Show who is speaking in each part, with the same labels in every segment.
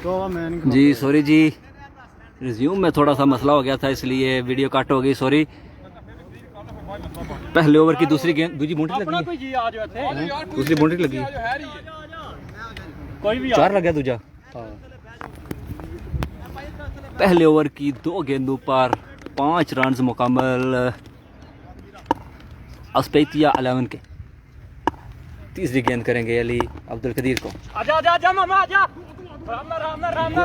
Speaker 1: जी sorry जी, resume में थोड़ा सा मसला हो गया था इसलिए वीडियो कट हो गई, सॉरी। पहले ओवर की दूसरी गेंद, दूसरी बाउंड्री लगी, दूसरी बाउंड्री लगी, चार लग गया दूजा। पहले ओवर की 2 गेंदों पर 5 रन मुकम्मल अस्पेतिया 11 के। तीसरी गेंद करेंगे अली अब्दुल कदीर को।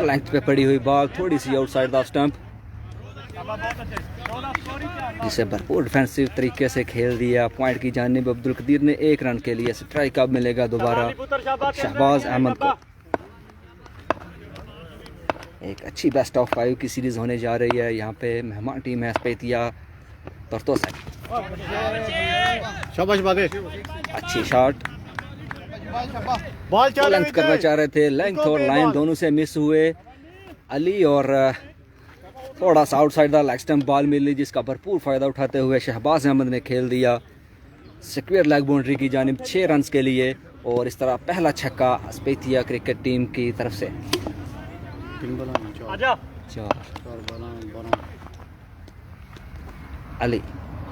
Speaker 1: लेंथ पे पड़ी हुई बॉल थोड़ी सी आउटसाइड द स्टंप, जिसे भरपूर डिफेंसिव तरीके से खेल दिया। पॉइंट की जानिब अब्दुल कदीर ने 1 रन के लिए। स्ट्राइक अब मिलेगा दोबारा शहबाज अहमद को। एक अच्छी बेस्ट ऑफ 5 की सीरीज होने जा रही है। यहाँ पे मेहमान टीम है अस्पेतिया तरतोसा। अच्छी शॉट, बॉल लेंथ करना चाह रहे थे, लेंथ और लाइन दोनों से मिस हुए अली, और थोड़ा सा outside the leg stump ball मिली, जिसका भरपूर फ़ायदा उठाते हुए शहबाज अहमद ने खेल दिया स्क्वायर लेग बाउंड्री की जानिब 6 रन के लिए। और इस तरह पहला छक्का अस्पेतिया क्रिकेट टीम की तरफ से। अली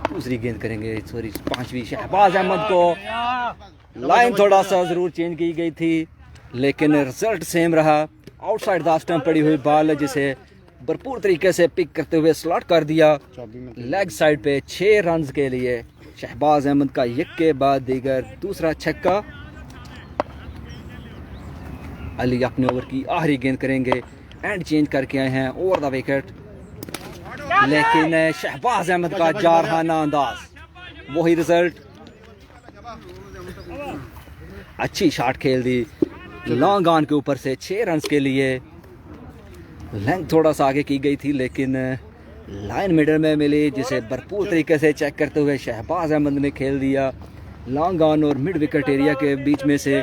Speaker 1: दूसरी गेंद करेंगे, सॉरी 5वीं शहबाज अहमद को। लाइन थोड़ा सा जरूर चेंज की गई थी लेकिन रिजल्ट सेम रहा। आउटसाइड द स्टंप पड़ी हुई बॉल, जिसे भरपूर तरीके से पिक करते हुए स्लॉट कर दिया लेग साइड पे 6 रन के लिए। शहबाज अहमद का एक के बाद दीगर दूसरा छक्का। अली अपने ओवर की आखिरी गेंद करेंगे, एंड चेंज करके आए हैं ओवर द विकेट, लेकिन शहबाज अहमद का जारहाना अंदाज, वही रिजल्ट। अच्छी शॉट खेल दी लॉन्ग ऑन के ऊपर से 6 रन के लिए। लेंथ थोड़ा सा आगे की गई थी लेकिन लाइन मिडल में मिली, जिसे भरपूर तरीके से चेक करते हुए शहबाज अहमद ने खेल दिया लॉन्ग ऑन और मिड विकेट एरिया के बीच में से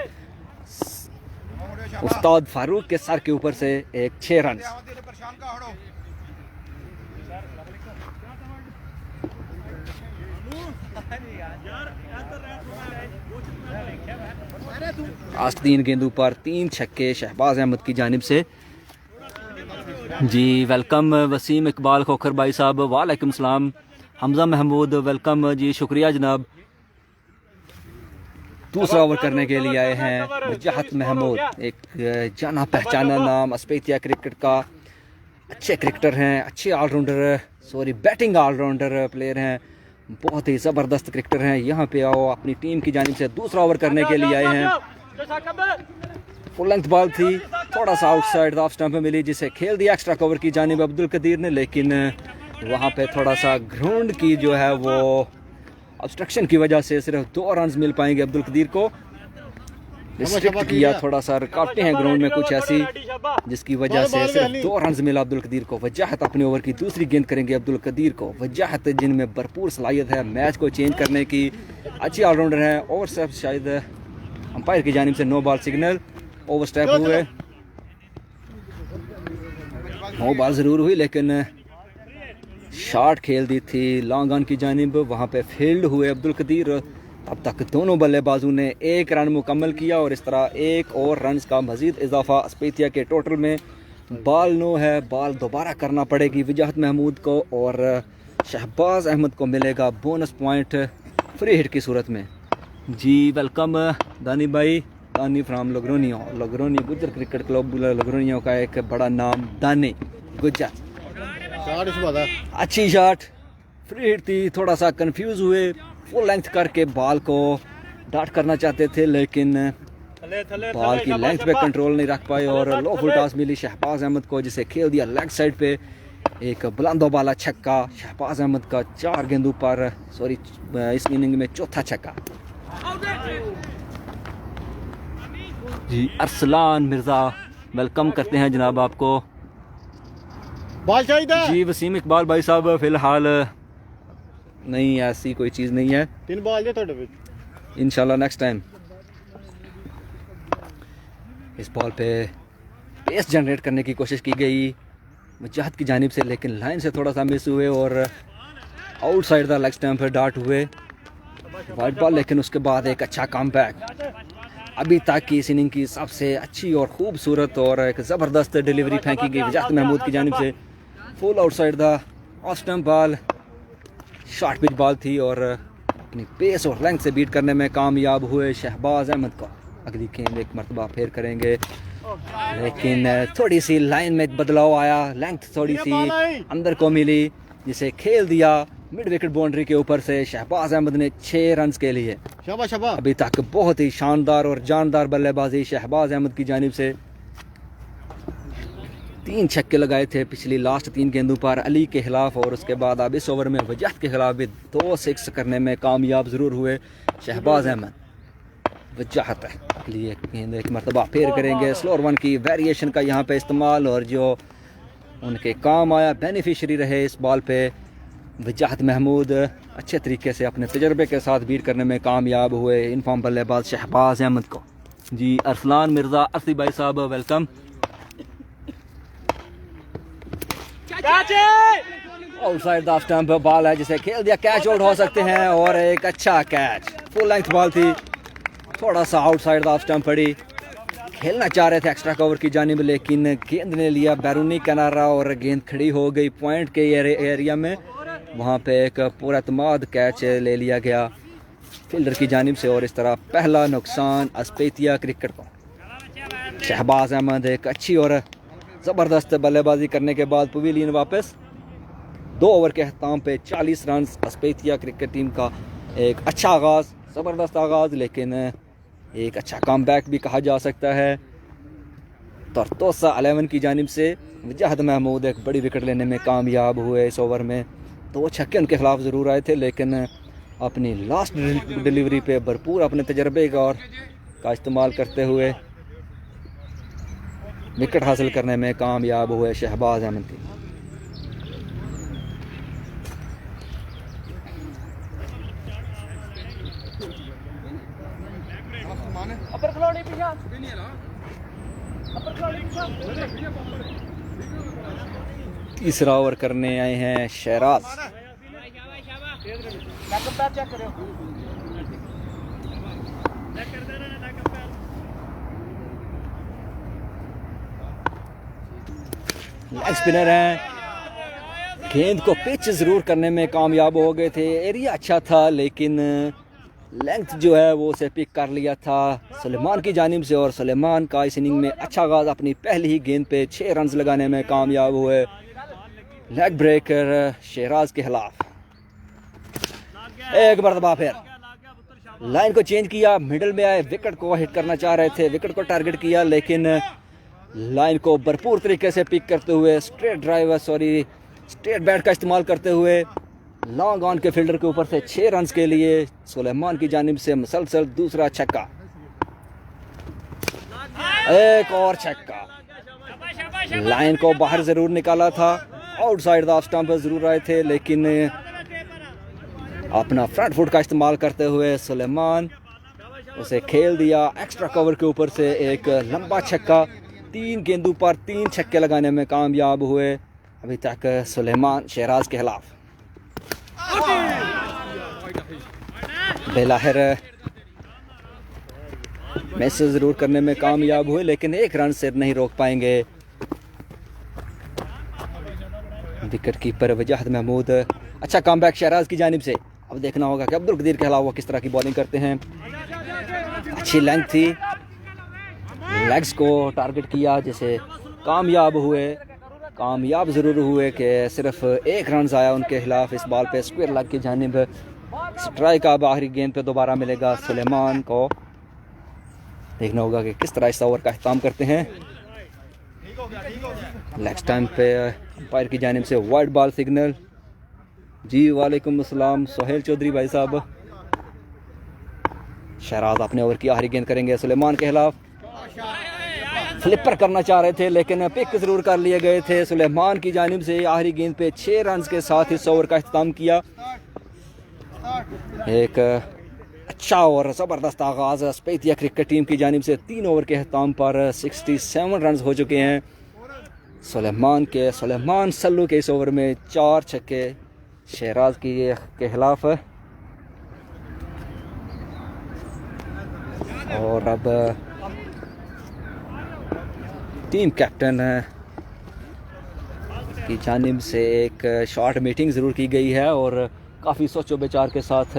Speaker 1: उस्ताद फारूक के सर के ऊपर से एक 6 रन। लास्ट 3 गेंदों पर 3 छक्के शहबाज अहमद की जानिब से। जी वेलकम वसीम इकबाल खोखर भाई साहब, वालेकुम सलाम। हमजा महमूद वेलकम जी, शुक्रिया जनाब। दूसरा ओवर करने के लिए आए हैं मुजाहिद महमूद, एक जाना पहचाना नाम अस्पेतिया क्रिकेट का। अच्छे क्रिकेटर हैं, अच्छे allrounder, sorry batting allrounder player हैं, बहुत ही ज़बरदस्त क्रिकेटर हैं। यहाँ पे आओ, अपनी टीम की जानिब से दूसरा ओवर करने के लिए आए हैं। फुल लेंथ बॉल थी, थोड़ा सा आउटसाइड ऑफ स्टंप में मिली, जिसे खेल दिया एक्स्ट्रा कवर की जानिब अब्दुल कदीर ने, लेकिन वहाँ पे थोड़ा सा ग्राउंड की जो है वो ऑब्स्ट्रक्शन की वजह से सिर्फ 2 रन मिल पाएंगे अब्दुल कदीर को। रिस्ट्रिक्ट किया, थोड़ा सा रुकावटें हैं ग्राउंड में कुछ ऐसी, जिसकी वजह से सिर्फ 2 रन मिला अब्दुल कदीर को। वजाहत अपने ओवर की दूसरी गेंद करेंगे अब्दुल कदीर को। वजाहत जिनमें भरपूर सलाहियत है मैच को चेंज करने की, अच्छी ऑलराउंडर है। ओवर स्टेप शायद अंपायर की जानिब से no ball signal, over step हुए, नो बॉल ज़रूर हुई, लेकिन शॉट खेल दी थी लॉन्ग ऑन की जानिब, वहाँ पे फील्ड हुए अब्दुल कदीर। तब तक दोनों बल्लेबाजों ने 1 रन मुकम्मल किया और इस तरह 1 और रन का मजीद इजाफा अस्पेतिया के टोटल में। बॉल नो है, बॉल दोबारा करना पड़ेगी वजाहत महमूद को, और शहबाज अहमद को मिलेगा बोनस पॉइंट फ्री हिट की सूरत में। जी वेलकम दानी भाई, दानी फ्राम लगरोनी गुज्जर क्रिकेट क्लब लगरोनियों का एक बड़ा नाम दानी गुज्जर। अच्छी शॉट, फ्री हिट थी, थोड़ा सा कंफ्यूज हुए, फुल लेंथ करके बॉल को डॉट करना चाहते थे लेकिन बॉल की लेंथ पे कंट्रोल नहीं रख पाए और लो फुल टॉस मिली शहबाज अहमद को, जिसे खेल दिया लेग साइड पे एक बुलंदो वाला छक्का। शहबाज अहमद का 4 गेंदों पर, सॉरी इस इनिंग में चौथा छक्का। जी अरसलान मिर्ज़ा वेलकम करते हैं जनाब आपको।
Speaker 2: बॉल चाहिए
Speaker 1: जी वसीम इकबाल भाई साहब, फिलहाल नहीं ऐसी कोई चीज़ नहीं है,
Speaker 2: 3 बॉल जो
Speaker 1: इंशाल्लाह नेक्स्ट टाइम। इस बॉल पे पेस जनरेट करने की कोशिश की गई मुजाहिद की जानिब से, लेकिन लाइन से थोड़ा सा मिस हुए और आउटसाइड द लेग स्टंप पर डॉट हुए वाइट बॉल। लेकिन उसके बाद एक अच्छा कम बैक, अभी तक की इस इनिंग की सबसे अच्छी और खूबसूरत और एक ज़बरदस्त डिलीवरी फेंकी गई वजाहत महमूद की जानिब से। Full outside the off stump ball, short pitch ball थी और अपनी पेस और लेंथ से बीट करने में कामयाब हुए शहबाज अहमद को। अगली गेंद एक मरतबा फेर करेंगे, लेकिन थोड़ी सी लाइन में बदलाव आया, लेंथ थोड़ी सी अंदर को मिली, जिसे खेल दिया मिड विकेट बाउंड्री के ऊपर से शहबाज अहमद ने 6 रन के लिए।
Speaker 2: शाबाश शाबाश।
Speaker 1: अभी तक बहुत ही शानदार और जानदार बल्लेबाजी शहबाज अहमद की जानिब से। 3 छक्के लगाए थे पिछली लास्ट 3 गेंदों पर अली के खिलाफ, और उसके बाद अब इस ओवर में वजाहत के खिलाफ भी 2 6 करने में कामयाब ज़रूर हुए शहबाज अहमद। वजाहत के लिए गेंद एक मरतबा फेर करेंगे, स्लोअर वन की वेरिएशन का यहाँ पे इस्तेमाल, और जो उनके काम आया, बेनिफिशरी रहे इस बॉल पे वजाहत महमूद अच्छे तरीके से अपने तजर्बे के साथ बीट करने में कामयाब हुए इन फॉर्म बल्लेबाज शहबाज अहमद को। जी अरसलान मिर्ज़ा असली भाई साहब welcome. Outside the stump ball है जिसे खेल दिया, कैच आउट हो सकते हैं, और एक अच्छा कैच, फुल लेंथ बॉल थी, थोड़ा सा आउटसाइड द स्टंप पड़ी। खेलना चाह रहे थे एक्स्ट्रा कवर की जानिब, लेकिन गेंद ने लिया बैरूनी किनारा और गेंद खड़ी हो गई पॉइंट के एरिया में। वहाँ पे एक पूरा तमाद कैच ले लिया गया फील्डर की जानिब से, और इस तरह पहला नुकसान अस्पेतिया क्रिकेट को। शहबाज अहमद एक अच्छी और ज़बरदस्त बल्लेबाजी करने के बाद पवेलियन वापस। 2 ओवर के अख्ताम पे 40 रन। अस्पेतिया क्रिकेट टीम का एक अच्छा आगाज़, ज़बरदस्त आगाज़, लेकिन एक अच्छा कमबैक भी कहा जा सकता है। तरतोसा 11 की जानिब से वजाहत महमूद एक बड़ी विकेट लेने में कामयाब हुए इस ओवर में। 2 छक्के उनके खिलाफ ज़रूर आए थे, लेकिन अपनी लास्ट डिलीवरी पे भरपूर अपने तजर्बे का इस्तेमाल करते हुए विकेट हासिल करने में कामयाब हुए शहबाज अहमद की। तीसरा ओवर करने आए हैं शहराज। लेग स्पिनर हैं, गेंद को पिच जरूर करने में कामयाब हो गए थे। एरिया अच्छा था, लेकिन लेंथ जो है वो उसे पिक कर लिया था सुलेमान की जानिब से, और सुलेमान का इस इनिंग में अच्छा आगाज, अपनी पहली ही गेंद पे 6 रन लगाने में कामयाब हुए। लेग ब्रेकर शहराज के खिलाफ एक मरतबा फिर लाइन को चेंज किया, मिडल में आए, विकेट को हिट करना चाह रहे थे, विकेट को टारगेट किया, लेकिन लाइन को भरपूर तरीके से पिक करते हुए स्ट्रेट बैट का इस्तेमाल करते हुए लॉन्ग ऑन के फील्डर के ऊपर से 6 रन के लिए सुलेमान की जानिब से मुसलसल दूसरा छक्का, एक और छक्का। लाइन को बाहर जरूर निकाला था, आउटसाइड द ऑफ स्टंप जरूर आए थे, लेकिन अपना फ्रंट फुट का इस्तेमाल करते हुए सुलेमान उसे खेल दिया एक्स्ट्रा कवर के ऊपर से एक लंबा छक्का। 3 गेंदों पर 3 छक्के लगाने में कामयाब हुए अभी तक सुलेमान शहराज के खिलाफ। बेलाहिर मैसेज जरूर करने में कामयाब हुए, लेकिन 1 रन से नहीं रोक पाएंगे विकेट कीपर वजाहत महमूद। अच्छा कमबैक शहराज की जानिब से। अब देखना होगा कि अब्दुल कदीर के खिलाफ वो किस तरह की बॉलिंग करते हैं। अच्छी लेंथ थी, लेग्स को टारगेट किया, जिसे कामयाब ज़रूर हुए कि सिर्फ 1 रन आया उनके खिलाफ इस बॉल पे स्क्वायर लेग की जानिब। स्ट्राइक अब आखिरी गेंद पे दोबारा मिलेगा सुलेमान को। देखना होगा कि किस तरह इस ओवर का अख्ताम करते हैं। नेक्स्ट टाइम पे अंपायर की जानिब से वाइड बॉल सिग्नल। जी वालेकुम अस्सलाम सोहेल चौधरी भाई साहब। शहराज अपने ओवर की आखिरी गेंद करेंगे सुलेमान के खिलाफ। फ्लिपर करना चाह रहे थे, लेकिन पिक जरूर कर लिए गए थे सुलेमान की जानिब से। आखिरी गेंद पे 6 रन के साथ इस ओवर का अख्ताम किया। एक अच्छा और ज़बरदस्त आगाज़ अस्पेतिया क्रिकेट टीम की जानिब से। 3 ओवर के अख्ताम पर 67 रन हो चुके हैं सुलेमान सल्लू के इस ओवर में 4 छक्के शहराज के खिलाफ। और अब टीम कैप्टन की जानिब से एक शॉर्ट मीटिंग ज़रूर की गई है और काफ़ी सोचो विचार के साथ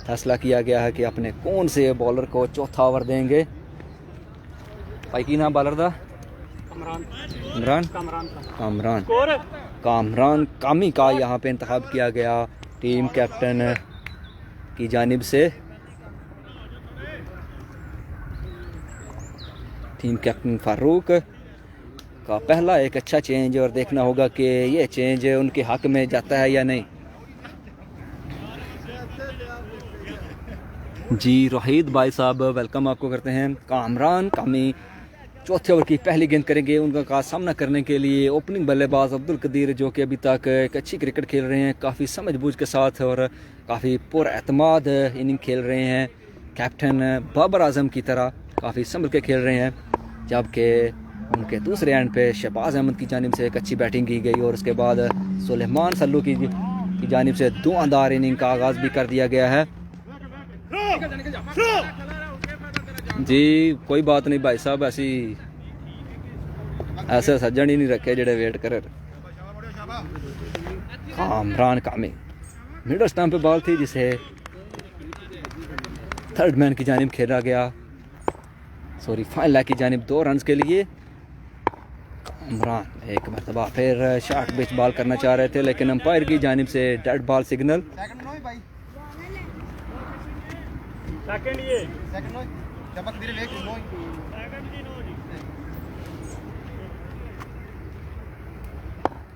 Speaker 1: फैसला किया गया है कि अपने कौन से बॉलर को चौथा ओवर देंगे। भाई की नाम बॉलर था? इमरान कामरान कामी का यहाँ पे इंतखाब किया गया टीम कैप्टन की जानिब से। टीम कैप्टन फारूक का पहला एक अच्छा चेंज और देखना होगा कि ये चेंज उनके हक में जाता है या नहीं। जी रोहित भाई साहब वेलकम आपको करते हैं। कामरान कामी चौथे ओवर की पहली गेंद करेंगे। उनका सामना करने के लिए ओपनिंग बल्लेबाज अब्दुल कदीर जो कि अभी तक एक अच्छी क्रिकेट खेल रहे हैं, काफ़ी समझबूझ के साथ और काफ़ी पुरएतमाद इनिंग खेल रहे हैं। कैप्टन बाबर आजम की तरह काफ़ी संभल के खेल रहे हैं, जबकि उनके दूसरे एंड पे शहबाज अहमद की जानिब से एक अच्छी बैटिंग की गई और उसके बाद सुलेमान सल्लू की जानिब से धुआंधार इनिंग का आगाज़ भी कर दिया गया है। जी कोई बात नहीं भाई साहब, ऐसे सज्जन ही नहीं रखे जेडे वेट कर। कामरान कामी मिडल स्टंप पे बॉल थी जिसे थर्ड मैन की जानिब खेला गया, सॉरी फाइनल लेग की जानिब 2 रन के लिए। कामरान एक मरतबा फिर शॉर्ट पिच बॉल करना चाह रहे थे लेकिन अंपायर की जानिब से डेड बॉल सिग्नल।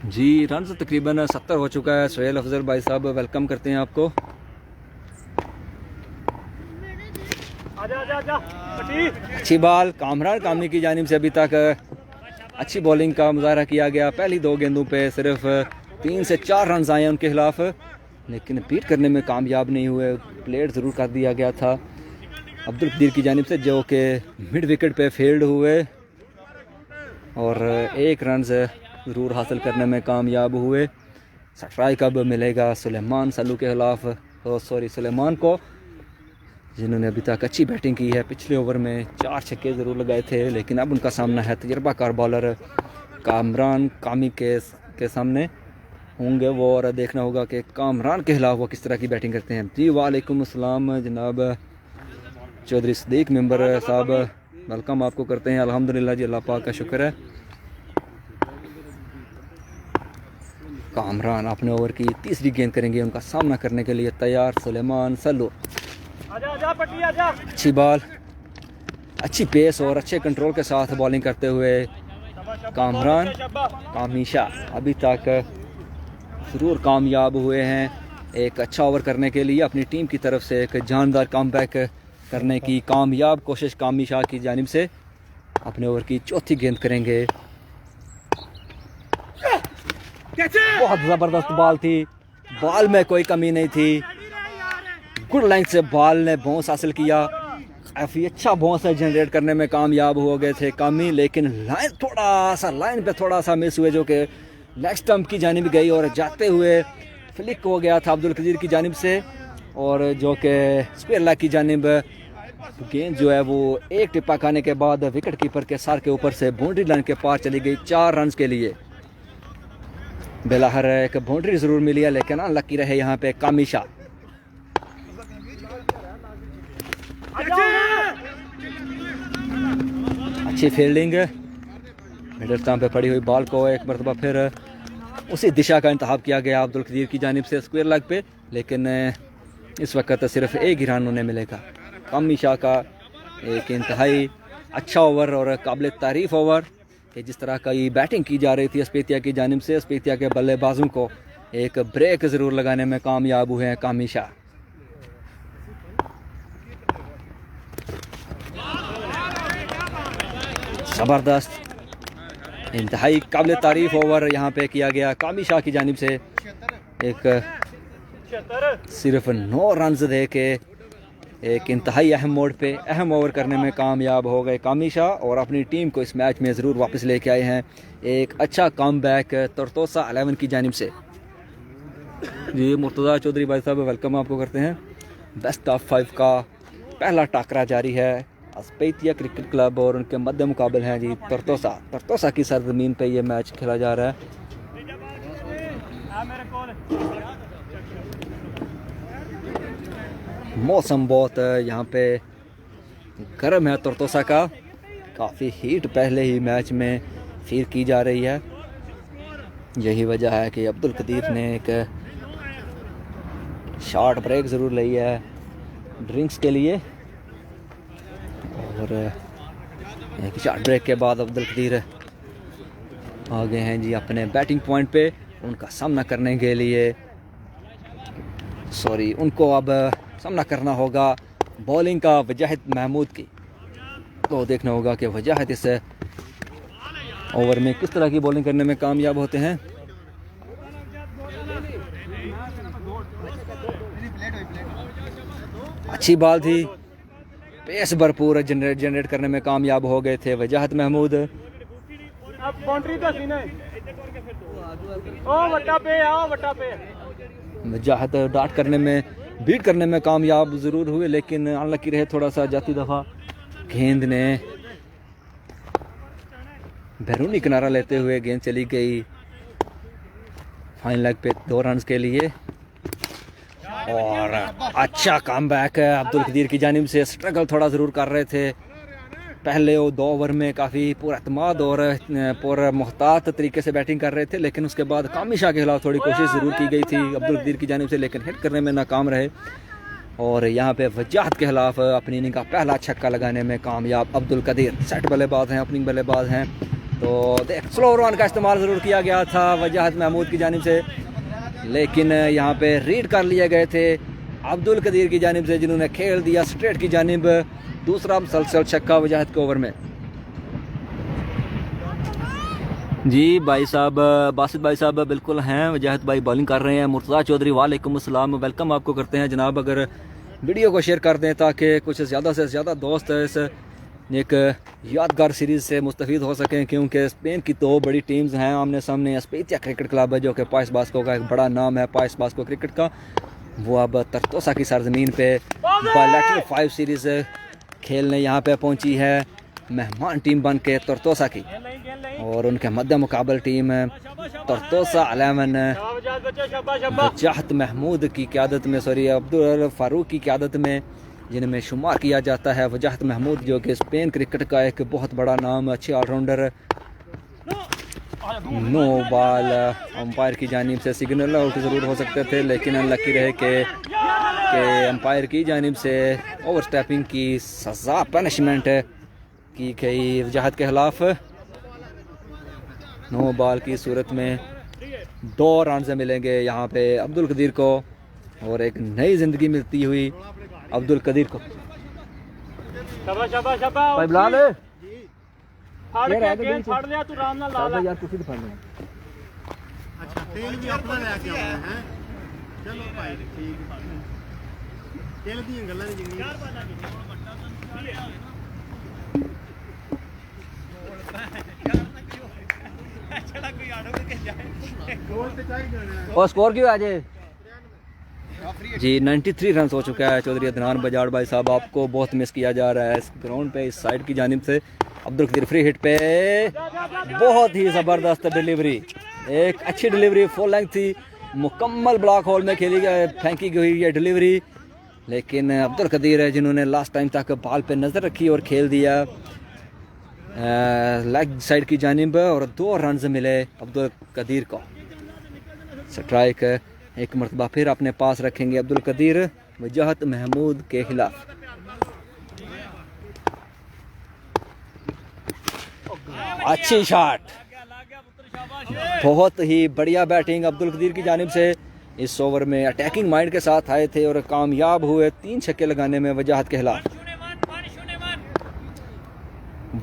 Speaker 1: जी रन तकरीबन 70 हो चुका है। सोहेल अफजल भाई साहब वेलकम करते हैं आपको। अच्छी बॉल कामरान कामी की जानिब से अभी तक अच्छी बॉलिंग का मुजाहरा किया गया। पहली 2 गेंदों पे सिर्फ 3 से 4 रन आए उनके खिलाफ, लेकिन बीट करने में कामयाब नहीं हुए। प्लेट ज़रूर कर दिया गया था अब्दुल कदीर की जानिब से जो कि मिड विकेट पे फील्ड हुए और 1 रन ज़रूर हासिल करने में कामयाब हुए। स्ट्राइक अब मिलेगा सुलेमान सल्लू के खिलाफ, सुलेमान को, जिन्होंने अभी तक अच्छी बैटिंग की है। पिछले ओवर में 4 छक्के ज़रूर लगाए थे, लेकिन अब उनका सामना है तजर्बाकार बॉलर कामरान कामी के सामने होंगे वो, और देखना होगा कि कामरान के खिलाफ वो किस तरह की बैटिंग करते हैं। जी वालेकुम अस्सलाम जनाब चौधरी सदीक मेंबर साहब वेलकम आपको करते हैं। अल्हम्दुलिल्लाह जी, अल्लाह पाक का शुक्र है। कामरान अपने ओवर की तीसरी गेंद करेंगे। उनका सामना करने के लिए तैयार सुलेमान सल्लू। अच्छी बॉल, अच्छी पेस और अच्छे कंट्रोल के साथ बॉलिंग करते हुए कामरान कामीशा अभी तक ज़रूर कामयाब हुए हैं एक अच्छा ओवर करने के लिए। अपनी टीम की तरफ से एक जानदार कमबैक करने की कामयाब कोशिश कामीशा की जानिब से। अपने ओवर की चौथी गेंद करेंगे। बहुत ज़बरदस्त बॉल थी, बॉल में कोई कमी नहीं थी। गुड लाइन से बॉल ने बाउंस हासिल किया, काफ़ी अच्छा बाउंस जनरेट करने में कामयाब हो गए थे कामी, लेकिन लाइन पे थोड़ा सा मिस हुए जो कि लेग स्टंप की जानिब गई और जाते हुए फ्लिक हो गया था अब्दुल कदीर की जानिब से, और जो कि स्क्वायर लेग की जानिब गेंद जो है वो एक टिप्पा खाने के बाद विकेट कीपर के सर के ऊपर से बाउंड्री लाइन के पार चली गई 4 रन के लिए। बेलाहर एक बाउंड्री ज़रूर मिली है, लेकिन अनलकी रहे यहाँ पे कामीशा। अच्छी फील्डिंग, मिडल स्टंप पे पड़ी हुई बॉल को एक मरतबा फिर उसी दिशा का इंतखाब किया गया अब्दुल कदीर की जानिब से स्क्वायर लेग पे, लेकिन इस वक्त सिर्फ 1 ही रन उन्हें मिलेगा। कामीशा का एक इंतहाई अच्छा ओवर और काबिल तारीफ़ ओवर कि जिस तरह का ये बैटिंग की जा रही थी अस्पेतिया की जानिब से, अस्पेतिया के बल्लेबाजों को एक ब्रेक ज़रूर लगाने में कामयाब हुए हैं कामीशा। ज़बरदस्त इंतहाई काबिल तारीफ़ ओवर यहाँ पे किया गया कामीशा की जानिब से। एक सिर्फ 9 रन दे के एक इंतहाई अहम मोड पे अहम ओवर करने में कामयाब हो गए कामीशा, और अपनी टीम को इस मैच में ज़रूर वापस लेके आए हैं एक अच्छा कमबैक तरतोसा 11 की जानिब से। जी मुर्तज़ा चौधरी भाई साहब वेलकम आपको करते हैं। बेस्ट ऑफ 5 का पहला टाकरा जारी है अस्पेतिया क्रिकेट क्लब और उनके मध्य मुकाबल हैं जी तर्तोसा की सरजमीन पे ये मैच खेला जा रहा है। मौसम बहुत यहाँ पे गर्म है तर्तोसा का, काफ़ी हीट पहले ही मैच में फील की जा रही है। यही वजह है कि अब्दुल कदीर ने एक शॉर्ट ब्रेक ज़रूर ली है ड्रिंक्स के लिए, और एक शॉर्ट ब्रेक के बाद अब्दुल कदीर आ गए हैं जी अपने बैटिंग पॉइंट पे उनका सामना करने के लिए। उनको अब सामना करना होगा बॉलिंग का वजाहत महमूद की। तो देखना होगा कि वजाहत इस ओवर में किस तरह की बॉलिंग करने में कामयाब होते हैं। अच्छी बॉल थी, पेस भरपूर जनरेट करने में कामयाब हो गए थे वजाहत महमूद। वजाहत डाट करने में बीट करने में कामयाब ज़रूर हुए, लेकिन अनलकी रहे थोड़ा सा। जाती दफ़ा गेंद ने बैरूनी किनारा लेते हुए गेंद चली गई फाइन लेग पे 2 रन के लिए। और अच्छा कमबैक है अब्दुल कदीर की जानिब से। स्ट्रगल थोड़ा ज़रूर कर रहे थे पहले, वो 2 ओवर में काफ़ी पुरअतमाद और पूरा मुहतात तरीके से बैटिंग कर रहे थे, लेकिन उसके बाद कामी शाह के खिलाफ थोड़ी कोशिश ज़रूर की गई थी अब्दुल कदीर की जानिब से, लेकिन हिट करने में नाकाम रहे। और यहाँ पे वजाहत के खिलाफ अपनी इनिंग का पहला छक्का लगाने में कामयाब अब्दुल कदीर। सेट बल्लेबाज हैं, ओपनिंग बल्लेबाज हैं, तो देख स्लो रन का इस्तेमाल ज़रूर किया गया था वजाहत महमूद की जानिब से, लेकिन यहाँ पे रीड कर लिए गए थे अब्दुल कदीर की जानिब से, जिन्होंने खेल दिया स्ट्रेट की जानिब दूसरा मुसलसल छक्का वजाहत के ओवर में। जी भाई साहब, बासित भाई साहब बिल्कुल हैं, वजाहत भाई बॉलिंग कर रहे हैं। मुर्तज़ा चौधरी वालेकुम अस्सलाम, वेलकम आपको करते हैं जनाब। अगर वीडियो को शेयर कर दें ताकि कुछ ज़्यादा से ज़्यादा दोस्त इस एक यादगार सीरीज़ से मुस्तफ़ीद हो सकें, क्योंकि स्पेन की 2 बड़ी टीम्स हैं आमने सामने। अस्पेतिया क्रिकेट क्लब है जो कि पाइस बास्को का एक बड़ा नाम है, पाइस बास्को क्रिकेट का, वो अब तर्तोसा की सरजमीन पे बायलैटरल 5 सीरीज़ खेलने यहाँ पे पहुँची है मेहमान टीम बन के तर्तोसा की। और उनके मध्य मुकाबल टीम तर्तोसा 11 वजाहत महमूद की क़यादत में, अब्दुल फारूक की क़यादत में, जिनमें शुमार किया जाता है वजाहत महमूद जो कि स्पेन क्रिकेट का एक बहुत बड़ा नाम, अच्छे ऑलराउंडर। नो बॉल अंपायर की जानिब से सिग्नल आउट ज़रूर हो सकते थे, लेकिन अनलकी रहे कि अंपायर की जानिब से ओवर स्टेपिंग की सज़ा पनिशमेंट की गई वजाहत के खिलाफ। नो बॉल की सूरत में 2 रन से मिलेंगे यहाँ पे अब्दुल कदीर को, और एक नई ज़िंदगी मिलती हुई अब्दुल कदीर को। भाई बिलाल यार कुछ ही फाड़ ले।
Speaker 2: अच्छा तेल भी अपना लेके आया है, चलो भाई ठीक है। तेल दी गल्लां नहीं जिंदगी
Speaker 1: और स्कोर क्यों आज जी 93 रन हो चुका है। चौधरी अदनान बजाड़ भाई साहब, आपको बहुत मिस किया जा रहा है इस ग्राउंड पे, इस साइड की जानिब से। अब्दुल कदीर फ्री हिट पे बहुत ही ज़बरदस्त डिलीवरी, एक अच्छी डिलीवरी, फुल लेंथ थी, मुकम्मल ब्लॉक होल में खेली गई, फेंकी गई ये डिलीवरी, लेकिन अब्दुल कदीर है जिन्होंने लास्ट टाइम तक बॉल पे नज़र रखी और खेल दिया लेग साइड की जानिब, और 2 रन मिले अब्दुल कदीर को। स्ट्राइक एक मरतबा फिर अपने पास रखेंगे अब्दुल कदीर वजाहत महमूद के खिलाफ। अच्छी शॉट, बहुत ही बढ़िया बैटिंग अब्दुल कदीर की जानिब से। इस ओवर में अटैकिंग माइंड के साथ आए थे और कामयाब हुए 3 छक्के लगाने में वजाहत के खिलाफ।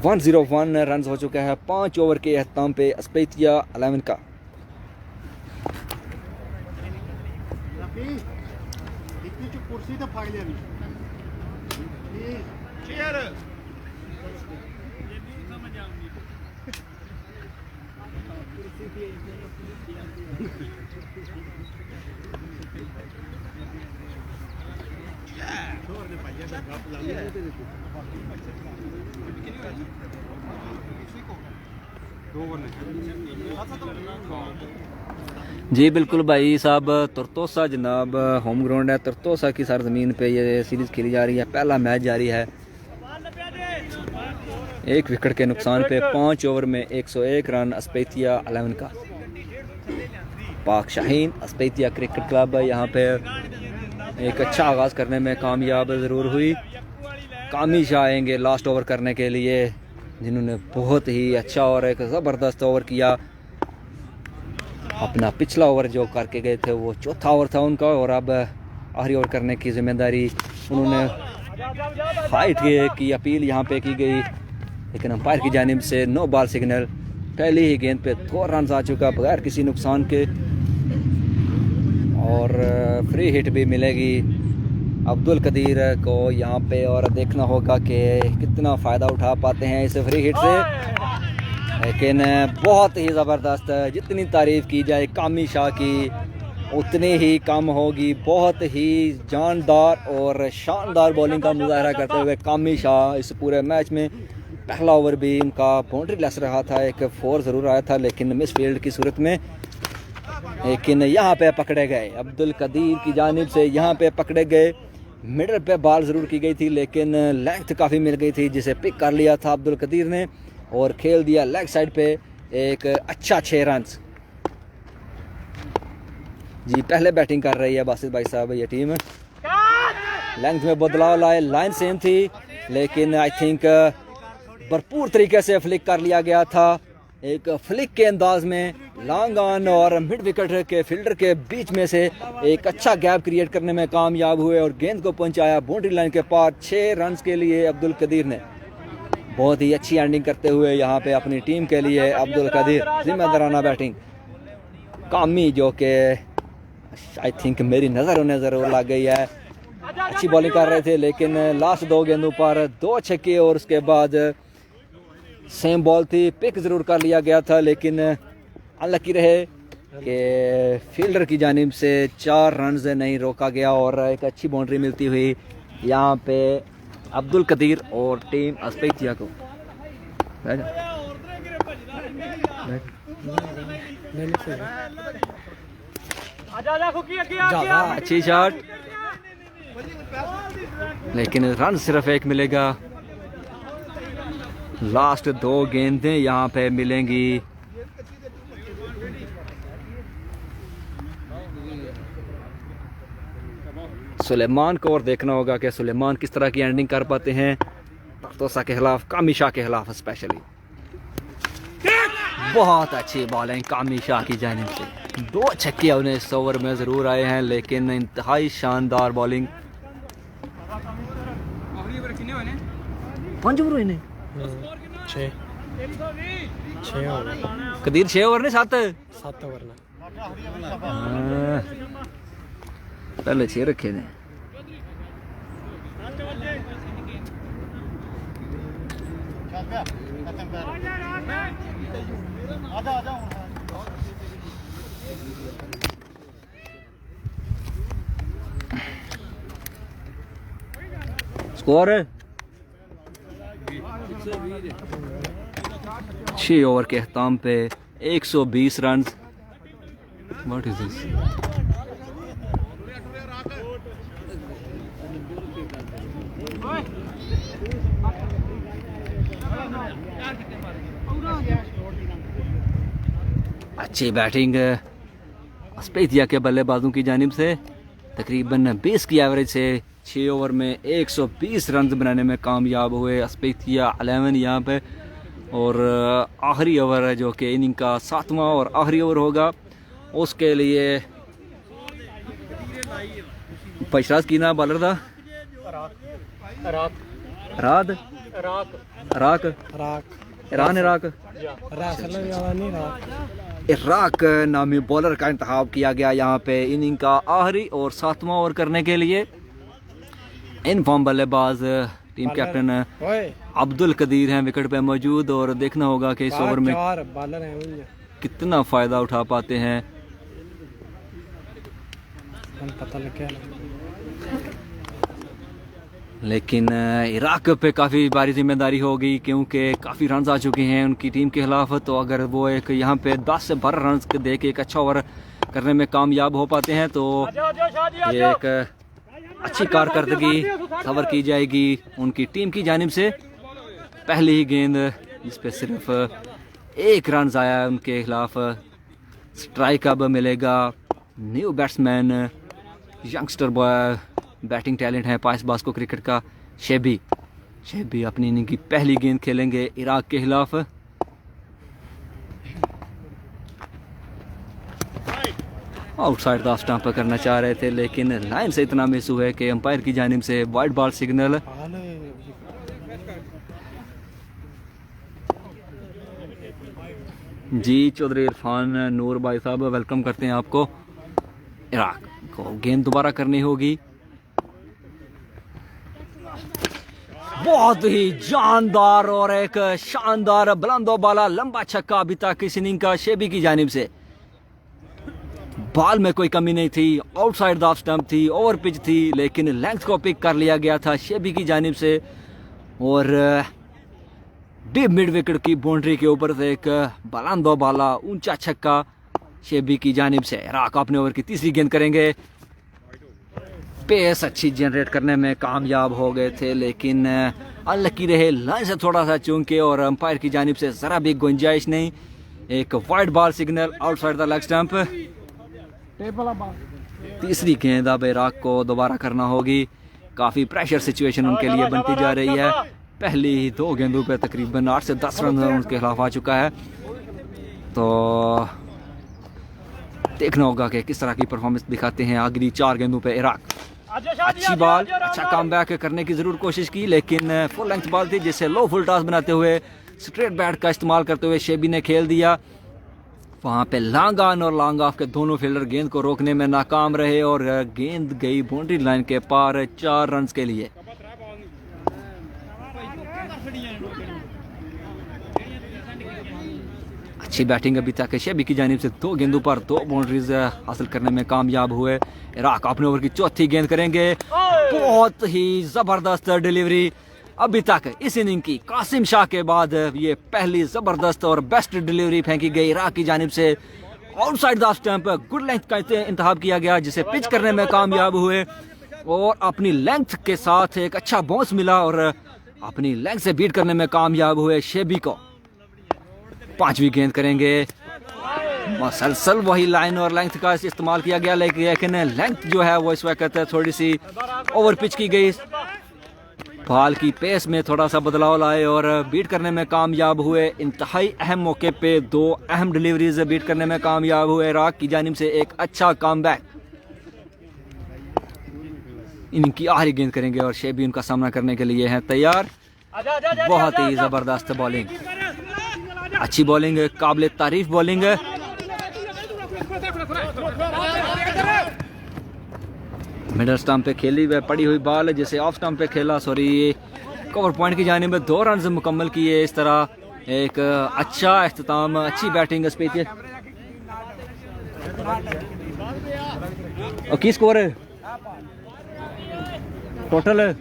Speaker 1: 101 रन हो चुका है 5 ओवर के अख्ताम पे अस्पेतिया 11 का।
Speaker 2: कुर्सी तो फाड़ लिया
Speaker 1: जी बिल्कुल भाई साहब, तरतोसा जनाब होम ग्राउंड है। तरतोसा की सरजमीन पे ये सीरीज़ खेली जा रही है। पहला मैच जारी है। 1 विकेट के नुकसान पे 5 ओवर में 101 रन अस्पेतिया 11 का। पाक शाहीन अस्पेतिया क्रिकेट क्लब यहाँ पे एक अच्छा आगाज़ करने में कामयाब ज़रूर हुई। कामी शाह आएंगे लास्ट ओवर करने के लिए, जिन्होंने बहुत ही अच्छा और एक ज़बरदस्त ओवर किया। अपना पिछला ओवर जो करके गए थे वो चौथा ओवर था उनका, और अब आखिरी ओवर करने की जिम्मेदारी उन्होंने फाइट की अपील यहाँ पे की गई, लेकिन अंपायर की जानिब से नो बॉल सिग्नल। पहली ही गेंद पे 2 रन आ चुका बगैर किसी नुकसान के, और फ्री हिट भी मिलेगी अब्दुल कदीर को यहाँ पे। और देखना होगा कि कितना फ़ायदा उठा पाते हैं इस फ्री हिट से, लेकिन बहुत ही ज़बरदस्त। जितनी तारीफ़ की जाए कामी शाह की उतनी ही कम होगी। बहुत ही जानदार और शानदार बॉलिंग का मुजाहरा करते हुए कामी शाह इस पूरे मैच में। पहला ओवर भी उनका बाउंड्री लेस रहा था, एक 4 ज़रूर आया था लेकिन मिस फील्ड की सूरत में, लेकिन यहाँ पे पकड़े गए अब्दुल कदीर की जानिब से। यहाँ पे पकड़े गए, मिडल पे बॉल ज़रूर की गई थी लेकिन लेंथ काफ़ी मिल गई थी, जिसे पिक कर लिया था अब्दुल कदीर ने और खेल दिया लेग साइड पे एक अच्छा 6 रन। जी पहले बैटिंग कर रही है बासित भाई साहब ये टीम। लेंथ में बदलाव लाए, लाइन सेम थी लेकिन आई थिंक भरपूर तरीके से फ्लिक कर लिया गया था। एक फ्लिक के अंदाज में लॉन्ग ऑन और मिड विकेट के फील्डर के बीच में से एक अच्छा गैप क्रिएट करने में कामयाब हुए और गेंद को पहुंचाया बाउंड्री लाइन के पार 6 रन के लिए अब्दुल कदीर ने। बहुत ही अच्छी एंडिंग करते हुए यहाँ पे अपनी टीम के लिए अब्दुल कदीर जिम्मेदाराना बैटिंग। कामी जो कि आई थिंक मेरी नज़र उन्हें ज़रूर लग गई है, अच्छी बॉलिंग कर रहे थे लेकिन लास्ट 2 गेंदों पर 2 छक्के और उसके बाद सेम बॉल थी। पिक ज़रूर कर लिया गया था लेकिन अनलकी रहे कि फील्डर की जानिब से 4 रन नहीं रोका गया और एक अच्छी बाउंड्री मिलती हुई यहाँ पे अब्दुल कदीर और टीम अस्पेतिया को। अच्छी शॉट लेकिन रन सिर्फ 1 मिलेगा। लास्ट 2 गेंदें यहाँ पे मिलेंगी। सुलेमान को और देखना होगा कि सुलेमान किस तरह की एंडिंग कर पाते हैं तरतोसा के खिलाफ, कामी शाह के खिलाफ स्पेशली। बहुत अच्छी बॉलिंग कामी शाह की जानिब से। 2 छक्के उन्हें इस ओवर में ज़रूर आए हैं लेकिन इंतहाई शानदार बॉलिंग। 5 ओवर इन्हें
Speaker 2: 6
Speaker 1: कदीर 6 ओवर ने 7
Speaker 2: ओवर ना
Speaker 1: पहले 6 रखे थे। स्कोर 6 ओवर के अख्ताम पे 120 रन। What is this? अच्छी बैटिंग अस्पेतिया के बल्लेबाजों की जानिब से। तकरीबन 20 की एवरेज से 6 ओवर में 120 रन बनाने में कामयाब हुए अस्पेतिया 11 यहाँ पे। और आखिरी ओवर है जो कि इनिंग का 7वां और आखिरी ओवर होगा, उसके लिए पशराज की ना बॉलर था रात राक ईरान इराक नामी बॉलर का इंतखाब किया गया यहाँ पे इनिंग का आखिरी और 7वां ओवर करने के लिए। इन फॉर्म बल्लेबाज टीम कैप्टन अब्दुल कदीर हैं विकेट पे मौजूद, और देखना होगा कि इस ओवर में कितना फ़ायदा उठा पाते हैं।
Speaker 2: पता लग गया
Speaker 1: लेकिन इराक पे काफ़ी भारी जिम्मेदारी होगी क्योंकि काफ़ी रन आ चुके हैं उनकी टीम के खिलाफ। तो अगर वो एक यहाँ पे 10 से 12 रन दे के एक अच्छा ओवर करने में कामयाब हो पाते हैं तो एक अच्छी कारकर्दगी कवर की जाएगी उनकी टीम की जानिब से। पहली ही गेंद जिस पे सिर्फ 1 रन आया है उनके खिलाफ। स्ट्राइक अब मिलेगा new batsman, youngster boy, batting talent है पाइस बास्को क्रिकेट का शेबी अपनी इनिंग की पहली गेंद खेलेंगे इराक के खिलाफ। आउटसाइड द स्टंप करना चाह रहे थे लेकिन लाइन से इतना मिस हुआ है कि अंपायर की जानिब से वाइड बॉल सिग्नल। जी चौधरी इरफान नूर भाई साहब वेलकम करते हैं आपको। इराक को गेंद दोबारा करनी होगी। बहुत ही जानदार और एक शानदार बुलंदो बाला लंबा छक्का अभी तक इस इनिंग का शेबी की जानिब से। बॉल में कोई कमी नहीं थी, आउटसाइड द स्टंप थी, ओवर पिच थी, लेकिन लेंथ को पिक कर लिया गया था शेबी की जानिब से और डीप मिड विकेट की बाउंड्री के ऊपर से एक बुलंदो बाला ऊंचा छक्का शेबी की जानिब से। इराक अपने ओवर की तीसरी गेंद करेंगे। पेस अच्छी जनरेट करने में कामयाब हो गए थे लेकिन अनलकी रहे, लाइन से थोड़ा सा चूके और अंपायर की जानिब से जरा भी गुंजाइश नहीं। एक wide ball signal outside the leg stump. तीसरी गेंद अब इराक को दोबारा करना होगी। काफ़ी प्रेशर सिचुएशन उनके लिए बनती जा रही है। पहली ही 2 गेंदों पे तकरीबन 8 से 10 रन उनके खिलाफ आ चुका है। तो देखना होगा कि किस तरह की परफॉर्मेंस दिखाते हैं अगली 4 गेंदों पे इराक। अच्छी बॉल, अच्छा कमबैक करने की जरूर कोशिश की लेकिन फुल लेंथ बॉल थी जिसे लो फुल टॉस बनाते हुए स्ट्रेट बैट का इस्तेमाल करते हुए शेबी ने खेल दिया। वहाँ पे लॉन्ग ऑन और लॉन्ग ऑफ के दोनों फील्डर गेंद को रोकने में नाकाम रहे और गेंद गई बाउंड्री लाइन के पार 4 रन के लिए। अच्छी बैटिंग अभी तक शेबी की जानिब से 2 गेंदों पर 2 बाउंड्रीज हासिल करने में कामयाब हुए। इराक अपने ओवर की चौथी गेंद करेंगे। बहुत ही जबरदस्त डिलीवरी अभी तक इस इनिंग की। कासिम शाह के बाद ये पहली जबरदस्त और बेस्ट डिलीवरी फेंकी गई इराक की जानिब से। Outside the stump good length का इंतखाब किया गया जिसे पिच करने में कामयाब हुए और अपनी लेंथ के साथ एक अच्छा बाउंस मिला और अपनी लेंथ से बीट करने में कामयाब हुए शेबी को। 5वीं गेंद करेंगे। मसलसल वही लाइन और लेंथ का इस्तेमाल किया गया लेकिन लेंथ जो है वो इस वक्त थोड़ी सी ओवर पिच की गई। बॉल की पेस में थोड़ा सा बदलाव लाए और बीट करने में कामयाब हुए। इंतहाई अहम मौके पे 2 अहम डिलीवरीज बीट करने में कामयाब हुए इराक की जानिब से। एक अच्छा कमबैक। इनकी आखिरी गेंद करेंगे और शेबी उनका सामना करने के लिए हैं तैयार। बहुत ही जबरदस्त बॉलिंग, अच्छी बॉलिंग, काबिल तारीफ बॉलिंग। मिडल स्टंप पे खेली हुई पड़ी हुई बॉल जिसे ऑफ स्टंप पे खेला, कवर पॉइंट की जानिब में 2 रन मुकम्मल किए। इस तरह एक अच्छा इख्तिताम, अच्छी बैटिंग स्पेस। और की स्कोर है टोटल